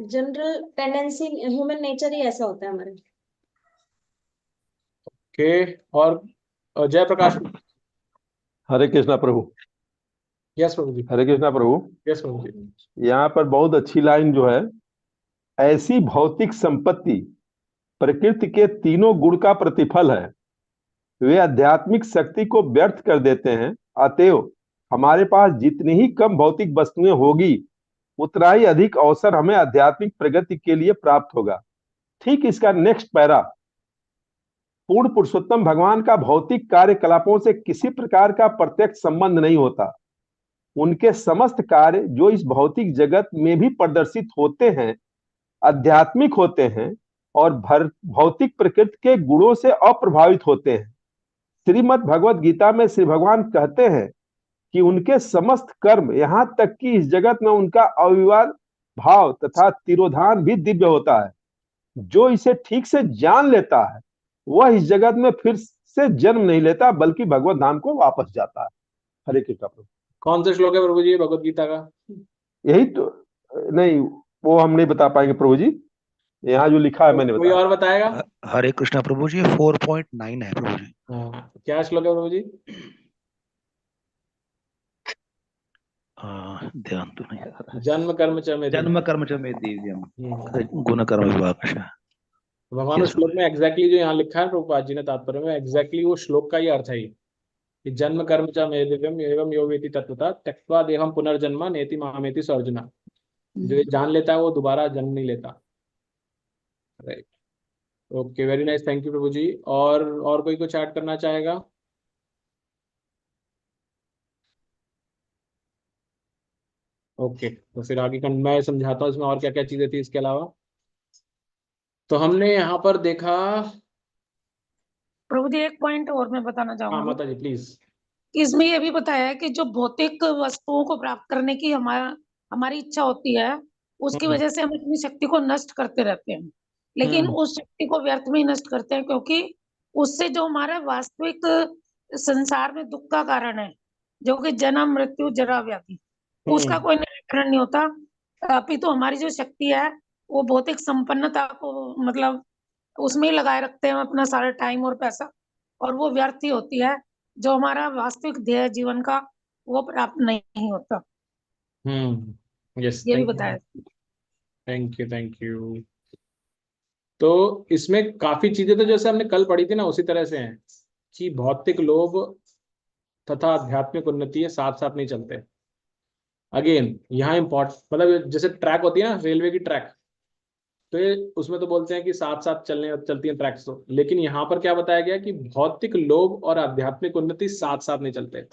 A: जनरल टेंडेंसी, ह्यूमन नेचर ही ऐसा होता है हमारे।
B: ओके, और जय प्रकाश।
E: हरे कृष्णा प्रभु।
B: यस प्रभु जी।
E: हरे कृष्णा प्रभु।
B: यस प्रभु जी।
E: यहाँ पर बहुत अच्छी लाइन जो है, ऐसी भौतिक संपत्ति प्रकृति के तीनों गुण का प्रतिफल है, वे आध्यात्मिक शक्ति को व्यर्थ कर देते हैं। अतएव हमारे पास जितनी ही कम भौतिक वस्तुएं होगी, उतना ही अधिक अवसर हमें आध्यात्मिक प्रगति के लिए प्राप्त होगा। ठीक इसका नेक्स्ट पैरा, पूर्ण पुरुषोत्तम भगवान का भौतिक कार्यकलापों से किसी प्रकार का प्रत्यक्ष संबंध नहीं होता। उनके समस्त कार्य जो इस भौतिक जगत में भी प्रदर्शित होते हैं, आध्यात्मिक होते हैं और भौतिक प्रकृति के गुणों से अप्रभावित होते हैं। श्रीमद् भगवत गीता में श्री भगवान कहते हैं कि उनके समस्त कर्म, यहाँ तक कि इस जगत में उनका अविवाद भाव तथा तिरोधान भी दिव्य होता है। जो इसे ठीक से जान लेता है वह इस जगत में फिर से जन्म नहीं लेता, बल्कि भगवत धाम को वापस जाता है। हरे कृष्णा प्रभु।
B: कौन सा श्लोक है प्रभु जी भगवत गीता का?
E: यही तो नहीं, वो हम नहीं बता पाएंगे प्रभु जी, यहाँ जो लिखा है मैंने
B: कोई
E: बताया।
B: और बताएगा?
M: हरे कृष्णा प्रभु जी, 4.9 है प्रभु जी।
B: हाँ, क्या श्लोक है प्रभु जी?
M: ध्यान तो नहीं आ रहा।
B: जन्म कर्म च मे
M: जन्म कर्म च मे दिव्यम गुण कर्म विभाग।
B: भगवान उस श्लोक में एग्जैक्टली जो यहाँ लिखा है प्रभुपाद जी ने तात्पर्य में, एग्जैक्टली वो श्लोक का ही अर्थ है ये, कि जन्म कर्म च मे दिव्यम एवं यो वेति तत्वता त्यक्त्वा देहम पुनर्जन्म नेति मामेति स अर्जुना। जो ये जान लेता है वो दोबारा जन्म नहीं लेता। Right. Okay, very nice, thank you Prabhu ji. और कोई कुछ ऐड करना चाहेगा? ओके, तो फिर आगे मैं समझाता हूँ इसमें और क्या क्या चीजें थी इसके अलावा। तो हमने यहाँ पर देखा।
K: प्रभु जी एक पॉइंट और मैं बताना
B: हाँ
K: चाहूंगी
B: माता जी प्लीज।
K: कि इसमें ये भी बताया है कि जो भौतिक वस्तुओं को प्राप्त करने की हमारी इच्छा होती है, उसकी वजह से हम अपनी शक्ति को नष्ट करते रहते हैं, लेकिन उस शक्ति को व्यर्थ में ही नष्ट करते हैं, क्योंकि उससे जो हमारा वास्तविक संसार में दुख का कारण है, जो कि जन्म मृत्यु जरा व्याधि, उसका कोई निराकरण नहीं होता। अपितु हमारी जो शक्ति है वो भौतिक संपन्नता को मतलब उसमें ही लगाए रखते हैं अपना सारा टाइम और पैसा, और वो व्यर्थ ही होती है। जो हमारा वास्तविक ध्येय जीवन का वो प्राप्त नहीं होता।
B: यस,
K: ये भी
B: थैंक
K: बताया।
B: You, thank you, thank you. तो इसमें काफी चीजें तो जैसे हमने कल पढ़ी थी ना, उसी तरह से हैं कि भौतिक लोभ तथा आध्यात्मिक उन्नति है साथ साथ नहीं चलते। अगेन यहाँ मतलब जैसे ट्रैक होती है ना, रेलवे की ट्रैक, तो ये उसमें तो बोलते हैं कि साथ साथ चलती हैं ट्रैक्स, तो लेकिन यहाँ पर क्या बताया गया कि भौतिक लोभ और आध्यात्मिक उन्नति साथ साथ नहीं चलते।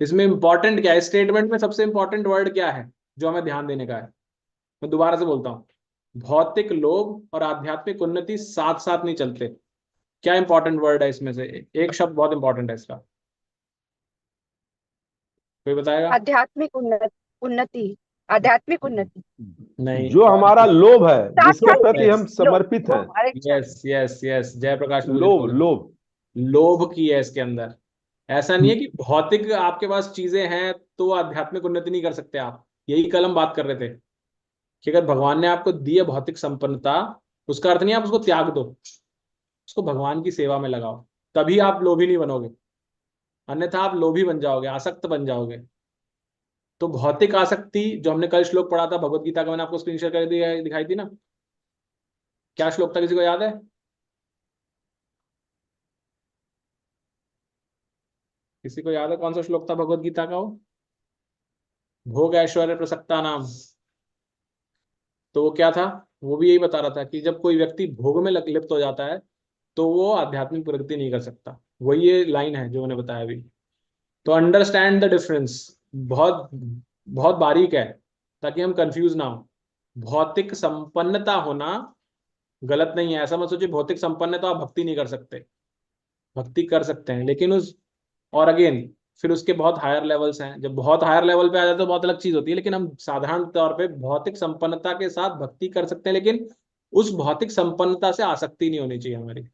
B: इसमें इंपॉर्टेंट क्या है, स्टेटमेंट में सबसे इंपॉर्टेंट वर्ड क्या है जो हमें ध्यान देने का है? मैं दोबारा से बोलता हूँ, भौतिक लोभ और आध्यात्मिक उन्नति साथ साथ नहीं चलते। क्या इंपॉर्टेंट वर्ड है इसमें से? एक शब्द बहुत इंपॉर्टेंट है इसका, कोई बताएगा?
N: आध्यात्मिक उन्नति। आध्यात्मिक उन्नति
B: नहीं,
E: जो हमारा लोभ है,
N: साथ
E: जिसके
N: साथ
E: प्रति हम
N: लोभ
E: समर्पित हैं।
N: लोभ, अच्छा
B: यस यस यस, जयप्रकाश
E: लोभ लोभ
B: लोभ की है इसके अंदर। ऐसा नहीं है कि भौतिक आपके पास चीजें हैं तो आध्यात्मिक उन्नति नहीं कर सकते आप। यही कल हम बात कर रहे थे कि अगर भगवान ने आपको दी है भौतिक संपन्नता, उसका अर्थ नहीं आप उसको त्याग दो, उसको भगवान की सेवा में लगाओ, तभी आप लोभी नहीं बनोगे, अन्यथा आप लोभी बन जाओगे, आसक्त बन जाओगे। तो भौतिक आसक्ति जो हमने कल श्लोक पढ़ा था भगवत गीता का, मैंने आपको स्क्रीन शेयर कर दिखाई थी ना, क्या श्लोक था, किसी को याद है? किसी को याद है कौन सा श्लोक था भगवत गीता का? वो भोग ऐश्वर्य प्रसक्ता नाम। तो वो क्या था? वो भी यही बता रहा था कि जब कोई व्यक्ति भोग में लिप्त हो जाता है तो वो आध्यात्मिक प्रगति नहीं कर सकता। वही ये लाइन है जो मैंने बताया अभी। तो अंडरस्टैंड द डिफरेंस, बहुत बहुत बारीक है ताकि हम कंफ्यूज ना हो। भौतिक संपन्नता होना गलत नहीं है, ऐसा मत सोचिए भौतिक संपन्न है तो आप भक्ति नहीं कर सकते, भक्ति कर सकते हैं, लेकिन और अगेन फिर उसके बहुत हायर लेवल्स हैं। जब बहुत हायर लेवल पे आ जाते तो बहुत अलग चीज होती है, लेकिन हम साधारण तौर पे भौतिक संपन्नता के साथ भक्ति कर सकते हैं, लेकिन उस भौतिक संपन्नता से आसक्ति नहीं होनी चाहिए हमारी।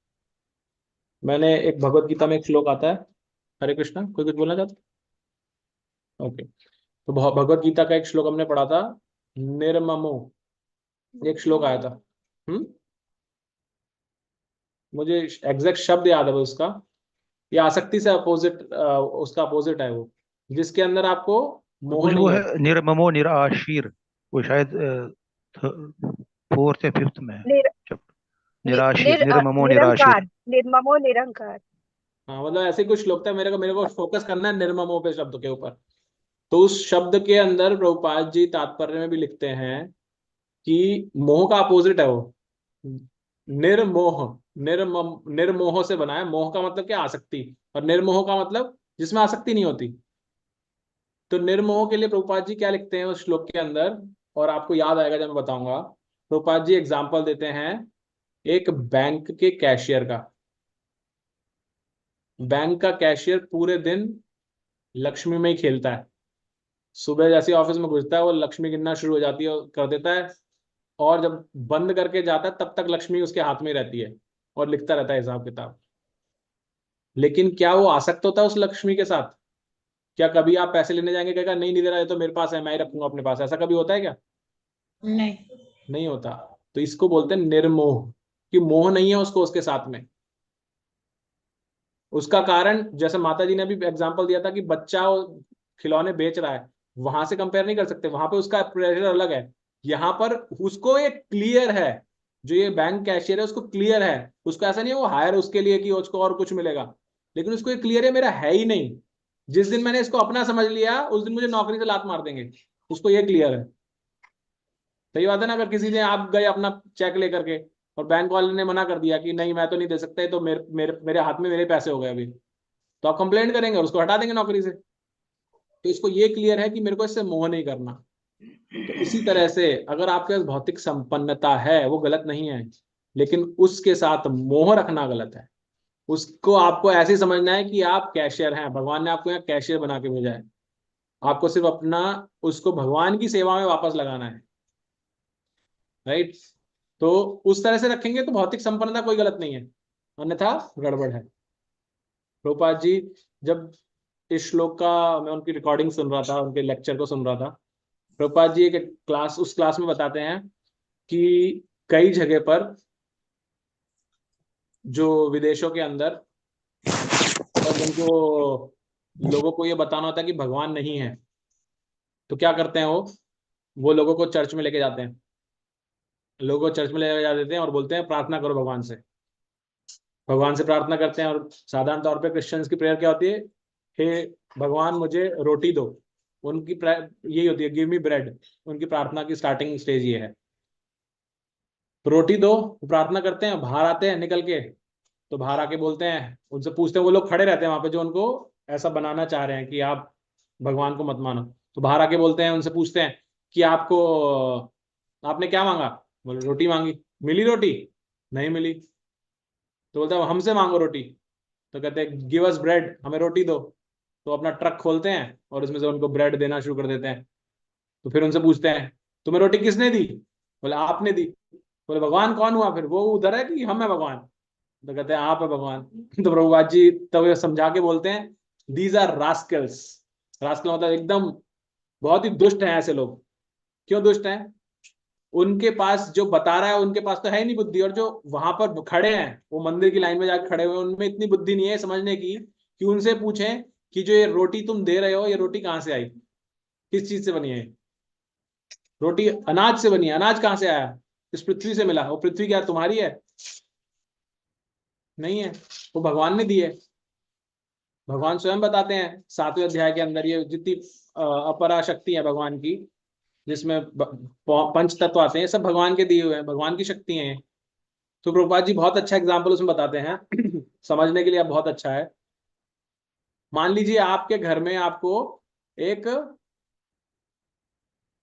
B: मैंने एक भगवत गीता में एक श्लोक आता है, हरे कृष्णा, कोई कुछ बोलना चाहता? ओके, तो भगवत गीता का एक श्लोक हमने पढ़ा था, निर्ममो, एक श्लोक आया था। मुझे एग्जैक्ट शब्द याद है उसका, ये आसक्ति से अपोजिट, उसका अपोजिट है वो, जिसके अंदर आपको मोह
M: मुझे
B: नहीं
M: वो
B: है।
M: है निर्ममो निराशीर, वो शायद 4th या 5th में है। निराशीर, निर्ममो निराशीर।
N: निर्ममो निरंकार।
B: हाँ, मतलब ऐसे कुछ श्लोक था, मेरे को फोकस करना है निर्ममो पे शब्द के ऊपर। तो उस शब्द के अंदर प्रभुपाद जी तात्पर्य में भी लिखते हैं कि मोह का अपोजिट है वो, निर्मोह। निर्मोह से बना है, मोह का मतलब क्या? आसक्ति, और निर्मोह का मतलब जिसमें आसक्ति नहीं होती। तो निर्मोह के लिए प्रभुपाद जी क्या लिखते हैं उस श्लोक के अंदर, और आपको याद आएगा जब मैं बताऊंगा। प्रभुपाद जी एग्जाम्पल देते हैं एक बैंक के कैशियर का। बैंक का कैशियर पूरे दिन लक्ष्मी में ही खेलता है, सुबह जैसे ऑफिस में घुसता है वो लक्ष्मी गिनना शुरू हो जाती है, कर देता है, और जब बंद करके जाता है तब तक लक्ष्मी उसके हाथ में रहती है और लिखता रहता है हिसाब किताब। लेकिन क्या वो आसक्त होता है उस लक्ष्मी के साथ? क्या कभी आप पैसे लेने जाएंगे, कहेगा नहीं नहीं दे रहा, ये तो मेरे पास है, मैं ही रखूंगा अपने पास, ऐसा कभी होता है क्या? नहीं होता। तो इसको बोलते हैं निर्मोह, कि मोह नहीं है उसको उसके साथ में। उसका कारण जैसे माता जी ने भी एग्जांपल दिया था कि बच्चा खिलौने बेच रहा है, वहां से कंपेयर नहीं कर सकते, वहां पे उसका प्रेशर अलग है। यहाँ पर उसको एक क्लियर है, जो ये बैंक कैशियर है उसको क्लियर है, उसको ऐसा नहीं है वो हायर उसके लिए कि उसको और कुछ मिलेगा, लेकिन उसको ये क्लियर है मेरा है ही नहीं, जिस दिन मैंने इसको अपना समझ लिया उस दिन मुझे नौकरी से लात मार देंगे, उसको ये क्लियर है। सही बात है ना? अगर किसी ने आप गए अपना चेक लेकर के और बैंक वाले ने मना कर दिया कि नहीं मैं तो नहीं दे सकता, तो मेरे हाथ में मेरे पैसे हो गए अभी, तो आप कंप्लेंट करेंगे और उसको हटा देंगे नौकरी से। तो इसको ये क्लियर है कि मेरे को इससे मोह नहीं करना। तो इसी तरह से अगर आपके पास भौतिक संपन्नता है वो गलत नहीं है, लेकिन उसके साथ मोह रखना गलत है। उसको आपको ऐसे समझना है कि आप कैशियर हैं, भगवान ने आपको यहाँ कैशियर बना के भेजा है, आपको सिर्फ अपना उसको भगवान की सेवा में वापस लगाना है, राइट। तो उस तरह से रखेंगे तो भौतिक संपन्नता कोई गलत नहीं है, अन्यथा गड़बड़ है। प्रभुपाद जी जब इस श्लोक का मैं उनकी रिकॉर्डिंग सुन रहा था, उनके लेक्चर को सुन रहा था, प्रभुपाद जी एक उस क्लास में बताते हैं कि कई जगह पर जो विदेशों के अंदर और उनको लोगों को ये बताना होता है कि भगवान नहीं है, तो क्या करते हैं वो लोगों को चर्च में लेके जाते हैं, लोगों को चर्च में लेके जा देते हैं और बोलते हैं प्रार्थना करो भगवान से प्रार्थना करते हैं। और साधारण तौर पे क्रिश्चियंस की प्रेयर क्या होती है, हे भगवान मुझे रोटी दो, उनकी यही होती है, गिव मी ब्रेड, उनकी प्रार्थना की स्टार्टिंग स्टेज ये है। तो रोटी दो, प्रार्थना करते हैं, बाहर आते हैं निकल के, तो बाहर आके बोलते हैं, उनसे पूछते हैं, वो लोग खड़े रहते हैं वहां पे जो उनको ऐसा बनाना चाह रहे हैं कि आप भगवान को मत मानो, तो बाहर आके बोलते हैं, उनसे पूछते हैं कि आपने क्या मांगा, बोले रोटी मांगी, मिली रोटी, नहीं मिली, तो बोलता है हमसे मांगो रोटी, तो कहते हैं गिव अस ब्रेड, हमें रोटी दो, तो अपना ट्रक खोलते हैं और उसमें से उनको ब्रेड देना शुरू कर देते हैं। तो फिर उनसे पूछते हैं तुम्हें रोटी किसने दी, बोले आपने दी, बोले भगवान कौन हुआ फिर, वो उधर है कि हम है भगवान, तो कहते हैं आप है भगवान। तो प्रभुपाद जी तब समझा के बोलते हैं दीज आर रास्कल्स, रास्कल मतलब एकदम बहुत ही दुष्ट हैं ऐसे लोग। क्यों दुष्ट हैं, उनके पास जो बता रहा है उनके पास तो है ही नहीं बुद्धि, और जो वहां पर खड़े हैं वो मंदिर की लाइन में जाकर खड़े हुए उनमें इतनी बुद्धि नहीं है समझने की कि उनसे पूछें कि जो ये रोटी तुम दे रहे हो ये रोटी कहाँ से आई, किस चीज से बनी है, रोटी अनाज से बनी है, अनाज कहाँ से आया, इस पृथ्वी से मिला, वो पृथ्वी क्या तुम्हारी है, नहीं है, वो भगवान ने दी है। भगवान स्वयं बताते हैं 7वें अध्याय के अंदर, ये जितनी अपरा शक्ति है भगवान की, जिसमें पंच तत्व आते हैं, सब भगवान के दिए हुए हैं, भगवान की शक्ति हैं। तो प्रभुपाद जी बहुत अच्छा एग्जाम्पल उसमें बताते हैं समझने के लिए बहुत अच्छा है। मान लीजिए आपके घर में आपको एक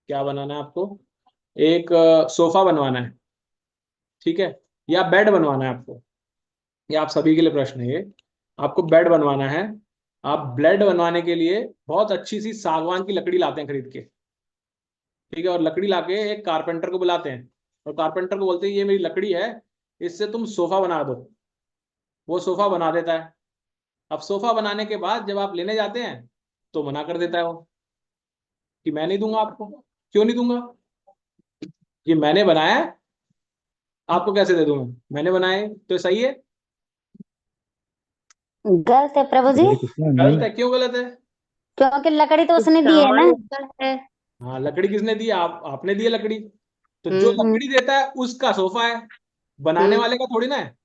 B: क्या बनाना है, आपको एक सोफा बनवाना है, ठीक है, या बेड बनवाना है आपको, या आप सभी के लिए प्रश्न है ये, आपको बेड बनवाना है। आप बेड बनवाने के लिए बहुत अच्छी सी सागवान की लकड़ी लाते हैं खरीद के, ठीक है, और लकड़ी लाके एक कारपेंटर को बुलाते हैं और कारपेंटर को बोलते हैं ये मेरी लकड़ी है, इससे तुम सोफा बना दो। वो सोफा बना देता है। अब सोफा बनाने के बाद जब आप लेने जाते हैं तो मना कर देता है वो कि मैं नहीं दूंगा आपको। क्यों नहीं दूंगा, ये मैंने बनाया है, आपको कैसे दे दूंगा, मैंने बनाए तो सही है,
D: गलत है प्रभु जी,
B: गलत है। क्यों गलत है,
D: क्योंकि लकड़ी तो उसने दी है ना।
B: हाँ लकड़ी किसने दी, आपने दी है लकड़ी, तो जो लकड़ी देता है उसका सोफा है, बनाने वाले का थोड़ी ना है।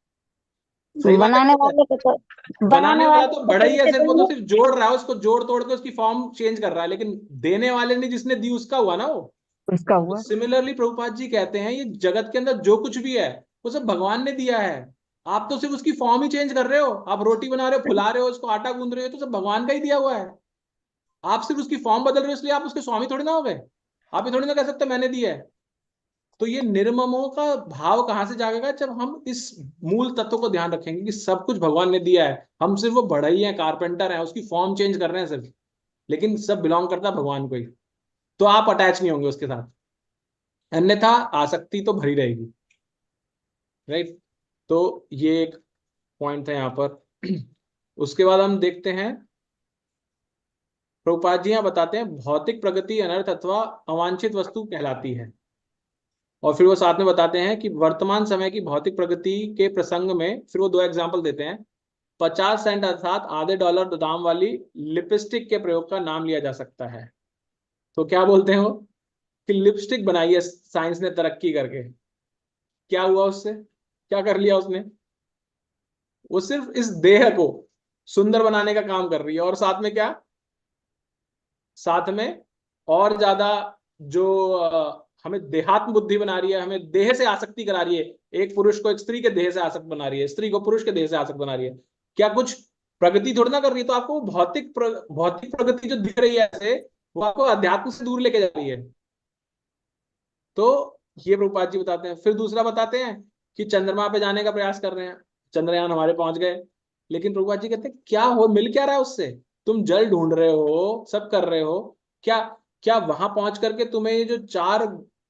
B: सही बात है,
D: बनाने वाले को तो
B: बनाने वाला तो बड़ा ही है, सिर्फ वो तो सिर्फ जोड़ रहा है, उसको जोड़ तोड़ के उसकी फॉर्म चेंज कर रहा है, लेकिन देने वाले ने जिसने दी उसका हुआ ना वो,
J: उसका हुआ।
B: सिमिलरली प्रभुपाद जी कहते हैं ये जगत के अंदर जो कुछ भी है वो सब भगवान ने दिया है, आप तो सिर्फ उसकी फॉर्म ही चेंज कर रहे हो। आप रोटी बना रहे हो, फुला रहे हो, उसको आटा गूंद रहे हो, तो सब भगवान का ही दिया हुआ है, आप सिर्फ उसकी फॉर्म बदल रहे हो, इसलिए आप उसके स्वामी थोड़ी ना हो गए। आप ये थोड़ी ना कह सकते मैंने दिया है। तो ये निर्ममों का भाव कहां से जागेगा, जब हम इस मूल तत्व को ध्यान रखेंगे कि सब कुछ भगवान ने दिया है, हम सिर्फ वो बढ़ई हैं, कारपेंटर हैं, उसकी फॉर्म चेंज कर रहे हैं सिर्फ, लेकिन सब बिलोंग करता है भगवान को ही। तो आप अटैच नहीं होंगे उसके साथ, अन्यथा आसक्ति तो भरी रहेगी, राइट। तो ये एक पॉइंट है यहाँ पर। उसके बाद हम देखते हैं प्रभुपाद जी यहाँ बताते हैं भौतिक प्रगति अनर्थ अथवा अवांछित वस्तु कहलाती है, और फिर वो साथ में बताते हैं कि वर्तमान समय की भौतिक प्रगति के प्रसंग में फिर वो 2 एग्जाम्पल देते हैं। 50 सेंट अर्थात आधे डॉलर दाम वाली लिपस्टिक के प्रयोग का नाम लिया जा सकता है। तो क्या बोलते हैं वो कि लिपस्टिक बनाई है साइंस ने तरक्की करके, क्या हुआ उससे, क्या कर लिया उसने, वो सिर्फ इस देह को सुंदर बनाने का काम कर रही है, और साथ में क्या, साथ में और ज्यादा जो हमें देहात्म बुद्धि बना रही है, हमें देह से आसक्ति करा रही है, एक पुरुष को एक स्त्री के देह से आसक्त बना रही है, स्त्री को पुरुष के देह से आसक्त बना रही है, क्या कुछ प्रगति थोड़ी ना कर रही है। तो आपको भौतिक प्रगति जो दिख रही है ऐसे, वो आपको अध्यात्म से दूर लेके जा रही है। तो ये प्रभुपाद जी बताते हैं। फिर दूसरा बताते हैं कि चंद्रमा पे जाने का प्रयास कर रहे हैं, चंद्रयान हमारे पहुंच गए, लेकिन प्रभुपाद जी कहते हैं क्या हो, मिल क्या रहा है उससे? तुम जल ढूंढ रहे हो, सब कर रहे हो, क्या क्या वहां पहुंच करके तुम्हें ये जो 4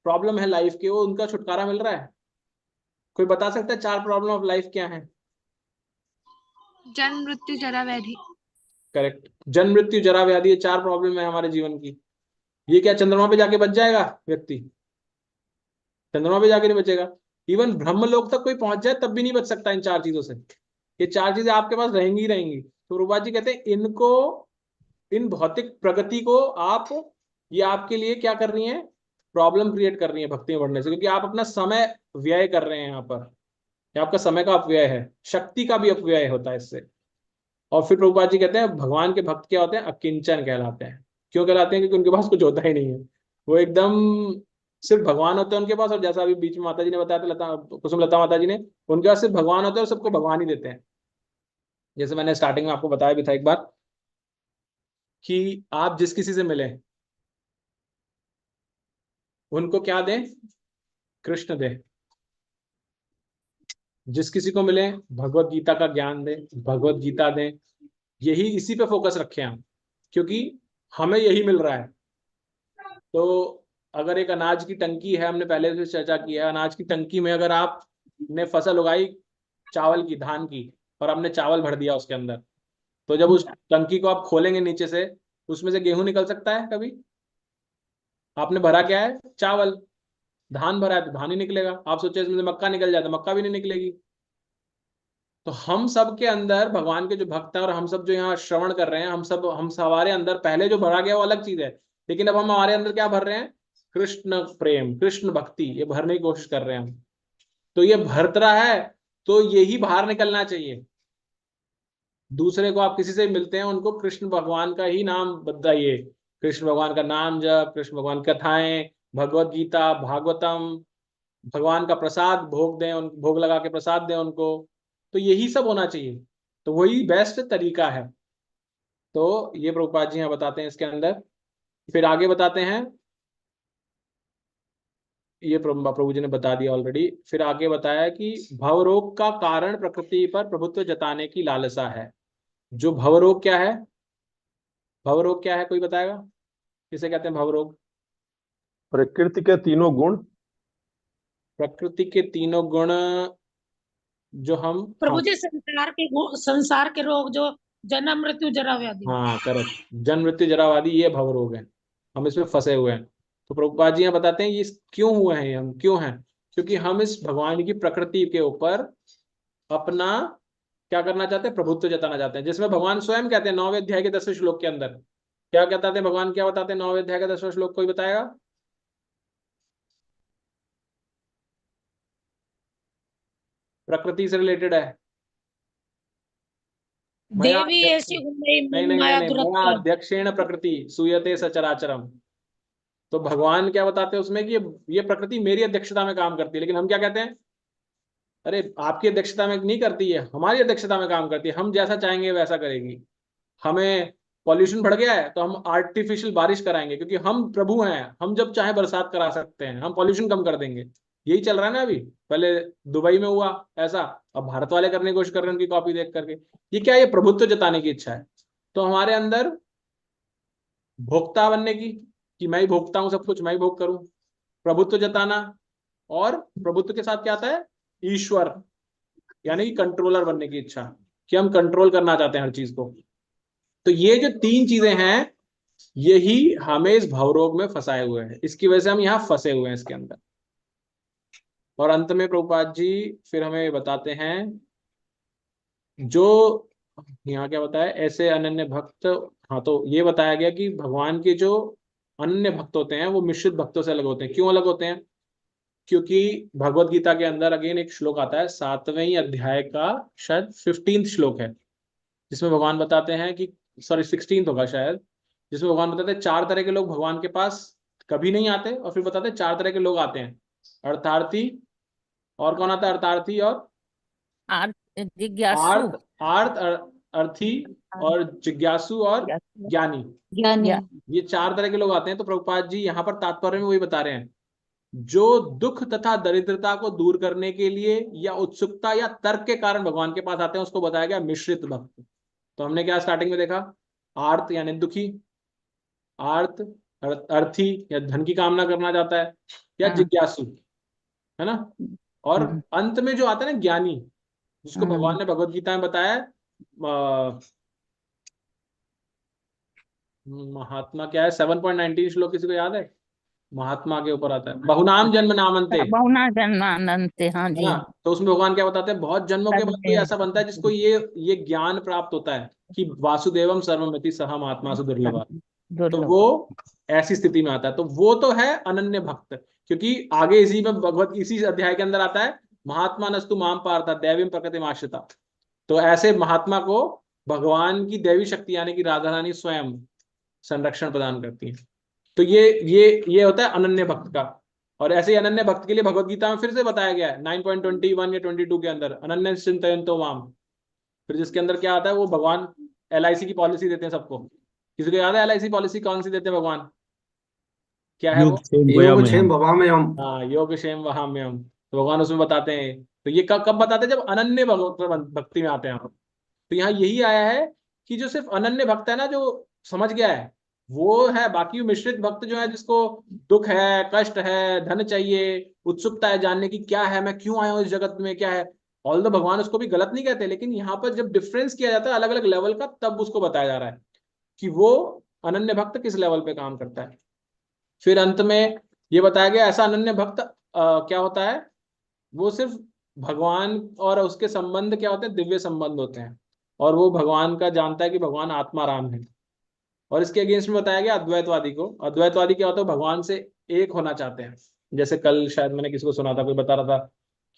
B: प्रॉब्लम है लाइफ के, वो उनका छुटकारा मिल रहा है? कोई बता सकता है 4 प्रॉब्लम ऑफ लाइफ क्या है?
N: जन्म मृत्यु जरा व्याधि।
B: करेक्ट, जन्म मृत्यु जरा व्याधि, ये 4 प्रॉब्लम है हमारे जीवन की। ये क्या चंद्रमा पे जाके बच जाएगा व्यक्ति? चंद्रमा पे जाके नहीं बचेगा। इवन ब्रह्मलोक तक कोई पहुंच जाए तब भी नहीं बच सकता इन 4 चीजों से। ये 4 चीजें आपके पास रहेंगी ही रहेंगी। तो रूपाजी कहते हैं इनको, इन भौतिक प्रगति को आप, ये आपके लिए क्या कर रही है, प्रॉब्लम क्रिएट कर रही है भक्ति में बढ़ने से, क्योंकि आप अपना समय व्यय कर रहे हैं यहाँ पर। ये आपका समय का अपव्यय है, शक्ति का भी अपव्यय होता है इससे। और फिर प्रभुपाद जी कहते हैं भगवान के भक्त क्या होते हैं? अकिंचन कहलाते हैं। क्यों कहलाते हैं? क्योंकि उनके पास कुछ होता ही नहीं है, वो एकदम सिर्फ भगवान होते हैं उनके पास। और जैसा अभी बीच में माता जी ने बताया था, लता कुसुम लता माता जी ने, उनके पास सिर्फ भगवान होते हैं और सबको भगवान ही देते हैं। जैसे मैंने स्टार्टिंग में आपको बताया भी था एक बार कि आप जिस किसी से मिले उनको क्या दें? कृष्ण दें। जिस किसी को मिले भगवत गीता का ज्ञान दें, भगवत गीता दें। यही, इसी पे फोकस रखें हम, क्योंकि हमें यही मिल रहा है। तो अगर एक अनाज की टंकी है, हमने पहले से चर्चा की है, अनाज की टंकी में अगर आपने फसल उगाई चावल की, धान की, और आपने चावल भर दिया उसके अंदर, तो जब उस टंकी को आप खोलेंगे नीचे से, उसमें से गेहूं निकल सकता है कभी? आपने भरा क्या है? चावल। धान भरा है तो धान ही निकलेगा। आप सोचे इसमें से मक्का निकल जाए तो मक्का भी नहीं निकलेगी। तो हम सब के अंदर, भगवान के जो भक्त हैं और हम सब जो यहाँ श्रवण कर रहे हैं, हम हमारे अंदर पहले जो भरा गया वो अलग चीज है, लेकिन अब हम हमारे अंदर क्या भर रहे हैं? कृष्ण प्रेम, कृष्ण भक्ति, ये भरने की कोशिश कर रहे हैं हम। तो ये भरत रहा है, तो यही बाहर निकलना चाहिए। दूसरे को आप किसी से मिलते हैं, उनको कृष्ण भगवान का ही नाम बताइए, कृष्ण भगवान का नाम जप, कृष्ण भगवान कथाएं, भगवत गीता, भागवतम, भगवान का प्रसाद भोग दें, उन भोग लगा के प्रसाद दें उनको। तो यही सब होना चाहिए, तो वही बेस्ट तरीका है। तो ये प्रभुपाद जी यहाँ बताते हैं इसके अंदर। फिर आगे बताते हैं, ये प्रभु जी ने बता दिया ऑलरेडी। फिर आगे बताया कि भवरोग का कारण प्रकृति पर प्रभुत्व जताने की लालसा है। जो भवरोग क्या है? भवरोग क्या है, कोई बताएगा? किसे कहते हैं भवरोग?
E: प्रकृति के तीनों गुण।
B: प्रकृति के तीनों गुण जो हम,
K: प्रभु जी संसार के रोग जो जन्म मृत्यु जरा व्याधि।
B: हाँ करेक्ट, जन्म मृत्यु जरा व्याधि, ये भवरोग है, हम इसमें फंसे हुए हैं। तो प्रभुपाद जी यहाँ बताते हैं ये क्यों हुए हैं, हम क्यों हैं? क्योंकि हम इस भगवान की प्रकृति के ऊपर अपना क्या करना चाहते हैं? प्रभुत्व जताना चाहते हैं। जिसमें भगवान स्वयं कहते हैं 9वें अध्याय के 10वें श्लोक के अंदर, क्या कहते हैं भगवान, क्या बताते हैं 9वें अध्याय का 10वां श्लोक? कोई बताएगा? प्रकृति से रिलेटेड है।
K: देवी ऐसी
B: मया अध्यक्षेण प्रकृति सूयते सचराचरम। तो भगवान क्या बताते हैं उसमें कि ये प्रकृति मेरी अध्यक्षता में काम करती है, लेकिन हम क्या कहते हैं? अरे आपकी अध्यक्षता में नहीं करती है, हमारी अध्यक्षता में काम करती है, हम जैसा चाहेंगे वैसा करेगी। हमें पॉल्यूशन बढ़ गया है तो हम आर्टिफिशियल बारिश कराएंगे, क्योंकि हम प्रभु हैं, हम जब चाहे बरसात करा सकते हैं, हम पॉल्यूशन कम कर देंगे। यही चल रहा है ना अभी, पहले दुबई में हुआ ऐसा, अब भारत वाले करने की कोशिश कर रहे हैं उनकी कॉपी देख करके। ये क्या, ये प्रभुत्व जताने की इच्छा है। तो हमारे अंदर भोक्ता बनने की, कि मैं ही भोगता हूं सब कुछ, मैं ही भोग करूं, प्रभुत्व जताना। और प्रभुत्व के साथ क्या आता है? ईश्वर, यानी कि कंट्रोलर बनने की इच्छा, कि हम कंट्रोल करना चाहते हैं हर चीज को। तो ये जो 3 चीजें हैं, यही हमें इस भवरोग में फंसाए हुए हैं, इसकी वजह से हम यहाँ फंसे हुए हैं इसके अंदर। और अंत में प्रभुपाद जी फिर हमें बताते हैं, जो यहाँ क्या बताया, ऐसे अनन्य भक्त। हाँ, तो ये बताया गया कि भगवान के जो अन्य भक्त होते हैं वो मिश्रित भक्तों से अलग होते हैं। क्यों अलग होते हैं? क्योंकि भगवत गीता के अंदर अगेन एक श्लोक आता है, 7वें अध्याय का शायद 15वां श्लोक है, जिसमें भगवान बताते हैं कि, सॉरी 16वां होगा शायद, जिसमें भगवान बताते हैं 4 तरह के लोग भगवान के पास कभी नहीं आते, और फिर बताते हैं 4 तरह के लोग आते हैं, अर्थार्थी, और कौन आता है अर्थार्थी और
O: जिज्ञासु,
B: आर्थ, अर्थी और जिज्ञासु और ज्ञानी।
O: ज्ञानी।
B: ये 4 तरह के लोग आते हैं। तो प्रभुपाद जी यहाँ पर तात्पर्य में वही बता रहे हैं, जो दुख तथा दरिद्रता को दूर करने के लिए या उत्सुकता या तर्क के कारण भगवान के पास आते हैं, उसको बताया गया मिश्रित भक्त। तो हमने क्या स्टार्टिंग में देखा, आर्त यानी दुखी, आर्त अर्थी या धन की कामना करना चाहता है, या जिज्ञासु, है ना, और अंत में जो आता है ना ज्ञानी, जिसको भगवान ने भगवत गीता में बताया, महात्मा क्या है 7.19 श्लोक, किसी को याद है? महात्मा के ऊपर आता है, बहुनाम जन्म नामन्ते,
O: बहुना जन्मानंते, हाँ
B: है
O: जी।
B: ना। तो उसमें भगवान क्या बताते हैं, बहुत जन्मों के बाद कोई ऐसा बनता है जिसको ये ज्ञान प्राप्त होता है कि वासुदेवम सर्वमिति सह महात्मा दुर्लभा। तो वो ऐसी स्थिति में आता है, तो वो तो है अनन्य भक्त। क्योंकि आगे इसी में भगवत इसी अध्याय के अंदर आता है, महात्मा नस्तु माम पार्था दैवीम प्रकृतिम आश्रिता। तो ऐसे महात्मा को भगवान की दैवी शक्ति यानी कि राधा रानी स्वयं संरक्षण प्रदान करती है। तो ये होता है अनन्य भक्त का। और ऐसे ही अनन्य भक्त के लिए भगवत गीता में फिर से बताया गया है 9.21 या 22 के अंदर, अनन्य चिंतयन्तो माम। फिर जिसके अंदर क्या आता है, वो भगवान LIC की पॉलिसी देते हैं सबको। किसी को याद है LIC पॉलिसी कौन सी देते हैं भगवान? क्या है वो?
C: योगक्षेम
B: वहाम्यहम्। हाँ, योगक्षेम वहाम्यहम्। तो भगवान उसमें बताते हैं। तो ये कब बताते हैं? जब अनन्य भक्ति में आते हैं हम। तो यहाँ यही आया है कि जो सिर्फ अनन्य भक्त है ना, जो समझ गया है वो है। बाकी मिश्रित भक्त जो है, जिसको दुख है, कष्ट है, धन चाहिए, उत्सुकता है जानने की क्या है, मैं क्यों आया हूँ इस जगत में, क्या है, ऑल्दो भगवान उसको भी गलत नहीं कहते, लेकिन यहाँ पर जब डिफरेंस किया जाता है अलग अलग लेवल का, तब उसको बताया जा रहा है कि वो अनन्य भक्त किस लेवल पे काम करता है। फिर अंत में ये बताया गया ऐसा अनन्य भक्त क्या होता है, वो सिर्फ भगवान और उसके संबंध क्या होते हैं, दिव्य संबंध होते हैं, और वो भगवान का जानता है कि भगवान आत्मा राम है। और इसके अगेंस्ट में बताया गया अद्वैतवादी को। अद्वैतवादी क्या होता है, भगवान से एक होना चाहते हैं। जैसे कल शायद मैंने किसी को सुना था, कोई बता रहा था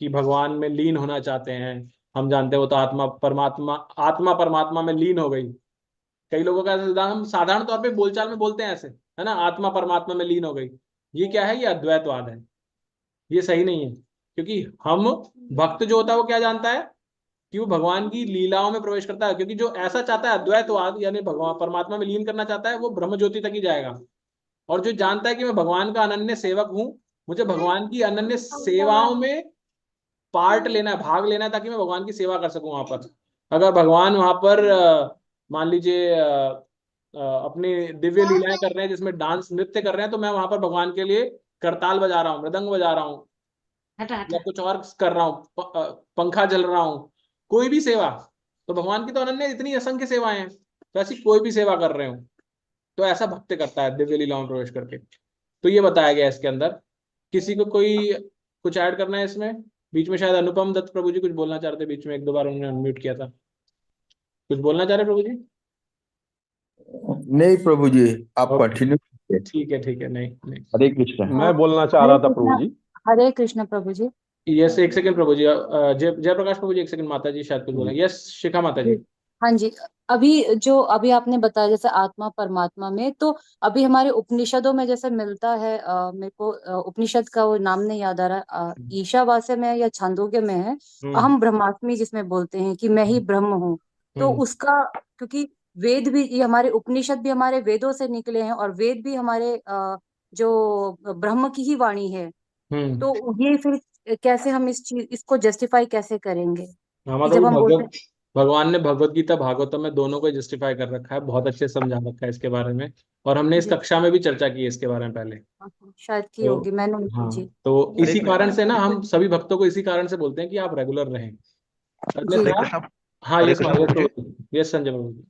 B: कि भगवान में लीन होना चाहते हैं। हम जानते हैं वो तो आत्मा परमात्मा में लीन हो गई। कई लोगों का हम साधारण तौर पे बोलचाल में बोलते हैं ऐसे, है ना, आत्मा परमात्मा में लीन हो गई। ये क्या है? ये अद्वैतवाद है। ये सही नहीं है, क्योंकि हम भक्त जो होता है वो क्या जानता है कि वो भगवान की लीलाओं में प्रवेश करता है। क्योंकि जो ऐसा चाहता है अद्वैतवाद यानी भगवान परमात्मा में लीन करना चाहता है, वो ब्रह्म ज्योति तक ही जाएगा। और जो जानता है कि मैं भगवान का अनन्य सेवक हूं, मुझे भगवान की अनन्य सेवाओं में पार्ट लेना है, भाग लेना है, ताकि मैं भगवान की सेवा कर सकूं वहां पर। अगर भगवान वहां पर मान लीजिए अपनी दिव्य लीलाएं कर रहे हैं जिसमें डांस नृत्य कर रहे हैं, तो मैं वहां पर भगवान के लिए करताल बजा रहा हूँ, मृदंग बजा रहा हूँ, या कुछ और कर रहा हूँ, पंखा जल रहा हूँ, कोई भी सेवा। तो भगवान की तो अनन्य इतनी असंख्य सेवाएं हैं, तो ऐसी कोई भी सेवा कर रहे हो तो ऐसा भक्त करता है दिव्य लीलाओं में प्रवेश करके। तो ये बताया गया इसके अंदर। किसी को कोई कुछ ऐड करना है इसमें? बीच में शायद अनुपम दत्त प्रभु जी कुछ बोलना चाह रहे थे, बीच में 1-2 बार उन्होंने अनम्यूट किया था। कुछ बोलना चाह रहे प्रभु जी?
E: नहीं प्रभु जी, आप कंटिन्यू।
B: ठीक है। नहीं
E: हरे कृष्ण। मैं बोलना चाह रहा था प्रभु जी।
P: हरे कृष्ण प्रभु जी।
B: यस, 1 सेकंड प्रभु जी। जय प्रकाश प्रभु जी 1 सेकंड। माता जी शायद कुछ बोला। यस शिखा माता जी।
P: हाँ जी, अभी आपने बताया जैसे आत्मा परमात्मा में, तो अभी हमारे उपनिषदों में जैसे मिलता है, मेरे को उपनिषद का वो नाम नहीं याद आ रहा, ईशावास्य में या छांदोग्य में है, अहम ब्रह्मास्मि, जिसमें बोलते हैं कि मैं ही ब्रह्म हूँ। तो उसका, क्योंकि वेद भी, ये हमारे उपनिषद भी हमारे वेदों से निकले हैं, और वेद भी हमारे जो ब्रह्म की ही वाणी है। तो ये फिर कैसे हम इसको जस्टिफाई कैसे करेंगे कि जब हम बोलते हैं?
B: भगवान ने भगवत गीता भागवतम में दोनों को जस्टिफाई कर रखा है, बहुत अच्छे समझा रखा है इसके बारे में। और हमने इस कक्षा में भी चर्चा की है इसके बारे में पहले,
P: शायद की होगी, मैंने नहीं
B: हाँ।
P: पूछी।
B: तो इसी कारण से ना हम सभी भक्तों को इसी कारण से बोलते हैं कि आप रेगुलर रहें। हाँ यस संजय बाबू जी।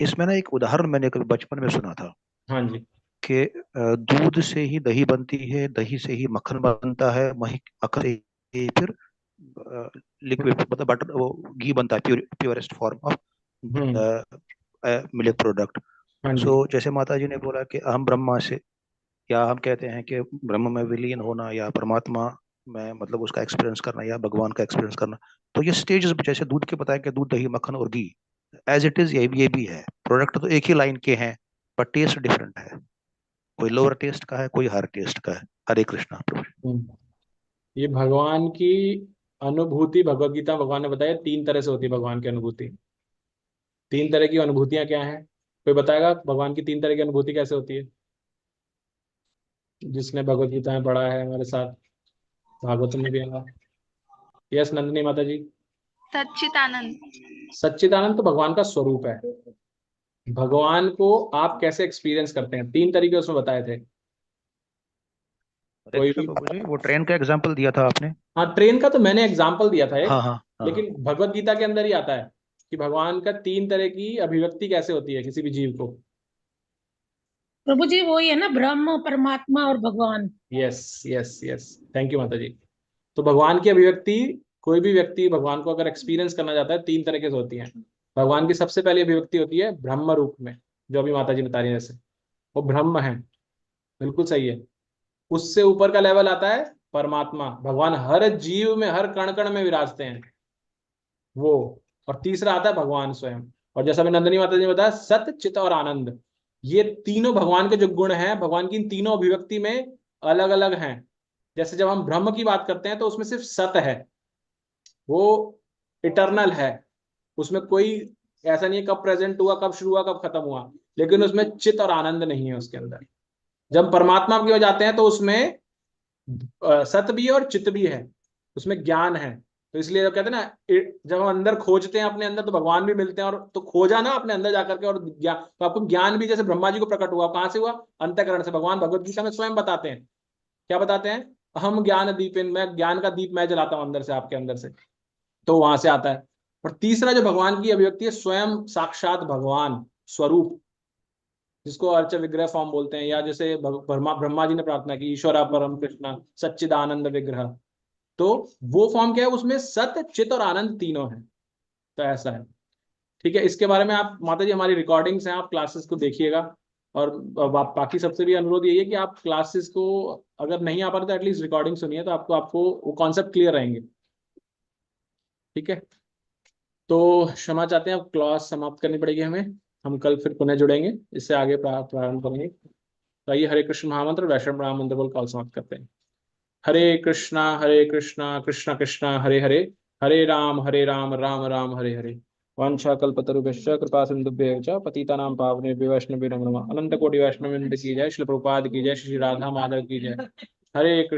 M: इसमें ना एक उदाहरण मैंने कभी बचपन में सुना था।
B: हाँ जी।
M: कि दूध से ही दही बनती है, दही से ही मक्खन बनता है, मक्खन से ही फिर लिक्विड मतलब बटर, वो घी बनता है, purest form of milk product. So जैसे माता जी ने बोला कि अहम ब्रह्मा से, या हम कहते हैं कि ब्रह्म में विलीन होना, या परमात्मा में मतलब उसका एक्सपीरियंस करना, या भगवान का एक्सपीरियंस करना। तो ये स्टेजेस, जैसे दूध के बताया कि दूध, दही, मक्खन और घी, एज इट इज ये भी है, प्रोडक्ट तो एक ही लाइन के हैं पर टेस्ट डिफरेंट है। कोई लोअर टेस्ट का है, कोई हायर टेस्ट का है। हरे कृष्णा प्रभु।
B: ये भगवान की अनुभूति, भगवत गीता भगवान ने बताया 3 तरह से होती है भगवान की अनुभूति। 3 तरह की अनुभूतियां क्या हैं? कोई बताएगा भगवान की 3 तरह की अनुभूति कैसे होती है? जिसने भगवत गीता में पढ़ा है हमारे साथ, भागवतम में भी आया। यस नंदिनी माता जी।
Q: सच्चिदानंद।
B: सच्चिदानंद तो भगवान का स्वरूप है। भगवान को आप कैसे एक्सपीरियंस करते हैं, 3 तरीके उसमें बताए थे। कोई भी?
M: प्रभु जी, वो ट्रेन का एग्जांपल दिया था आपने।
B: हाँ, ट्रेन का तो मैंने एग्जाम्पल दिया था एक।
M: हाँ।
B: लेकिन भगवत गीता के अंदर ही आता है कि भगवान का 3 तरह की अभिव्यक्ति कैसे होती है किसी भी जीव को।
K: प्रभु जी वही है ना, ब्रह्म, परमात्मा और भगवान।
B: Yes yes yes, thank you माता जी। तो भगवान की अभिव्यक्ति, कोई भी व्यक्ति भगवान को अगर एक्सपीरियंस करना चाहता है 3 तरीके से होती है। भगवान की सबसे पहली अभिव्यक्ति होती है ब्रह्म रूप में, जो अभी माता जी बता रही है, जैसे वो ब्रह्म है, बिल्कुल सही है। उससे ऊपर का लेवल आता है परमात्मा, भगवान हर जीव में, हर कण कण में विराजते हैं वो। और तीसरा आता है भगवान स्वयं। और जैसा भी नंदिनी माता जी ने बताया, सत्य, चित और आनंद, ये तीनों भगवान के जो गुण हैं, भगवान की इन तीनों अभिव्यक्ति में अलग अलग हैं। जैसे जब हम ब्रह्म की बात करते हैं तो उसमें सिर्फ सत है, वो इटर्नल है, उसमें कोई ऐसा नहीं है कब प्रेजेंट हुआ, कब शुरू हुआ, कब खत्म हुआ। लेकिन उसमें चित और आनंद नहीं है उसके अंदर। जब परमात्मा की ओर जाते हैं तो उसमें सत भी है और चित भी है, उसमें ज्ञान है। तो इसलिए जब कहते हैं ना, जब हम अंदर खोजते हैं अपने अंदर तो भगवान भी मिलते हैं। और तो खोजा ना अपने अंदर जाकर के, और ज्ञान, तो आपको ज्ञान भी जैसे ब्रह्मा जी को प्रकट हुआ, कहां से हुआ? अंतःकरण से। भगवान भगवत गीता में स्वयं बताते हैं, क्या बताते हैं? अहम ज्ञान दीपेन, मैं ज्ञान का दीप मैं जलाता हूं अंदर से, आपके अंदर से। तो वहां से आता है। और तीसरा जो भगवान की अभिव्यक्ति है, स्वयं साक्षात भगवान स्वरूप, जिसको अर्च विग्रह फॉर्म बोलते हैं, या जैसे ब्रह्मा जी ने प्रार्थना की, ईश्वरा परम कृष्णा सच्चिदानंद विग्रह। तो वो फॉर्म क्या है? उसमें सत्य, चित और आनंद तीनों है। तो ऐसा है, ठीक है। इसके बारे में आप माता जी, हमारी रिकॉर्डिंग्स हैं, आप क्लासेस को देखिएगा। और बाकी सबसे भी अनुरोध यही है कि आप क्लासेस को अगर नहीं आ पा रहे तो एटलीस्ट रिकॉर्डिंग सुनिए, तो आपको वो कॉन्सेप्ट क्लियर रहेंगे, ठीक है। तो क्षमा चाहते हैं, अब क्लास समाप्त करनी पड़ेगी हमें। हम कल फिर पुनः जुड़ेंगे, इससे आगे प्रारंभ करेंगे। तो आइए हरे कृष्ण महामंत्र, वैष्णव राम मंत्र बोल कॉल समाप्त करते हैं। हरे कृष्णा कृष्णा कृष्णा हरे हरे, हरे राम राम राम हरे हरे। वांछा कल्पतरुभ्यश्च कृपा सिंधुभ्यश्च च पतितानां पावनेभ्यो वैष्णवेभ्यो नमो नमः। अनंत कोटि वैष्णववृंद की जय, श्री प्रभुपाद की जय, श्री राधा माधव की जय। हरे कृष्ण।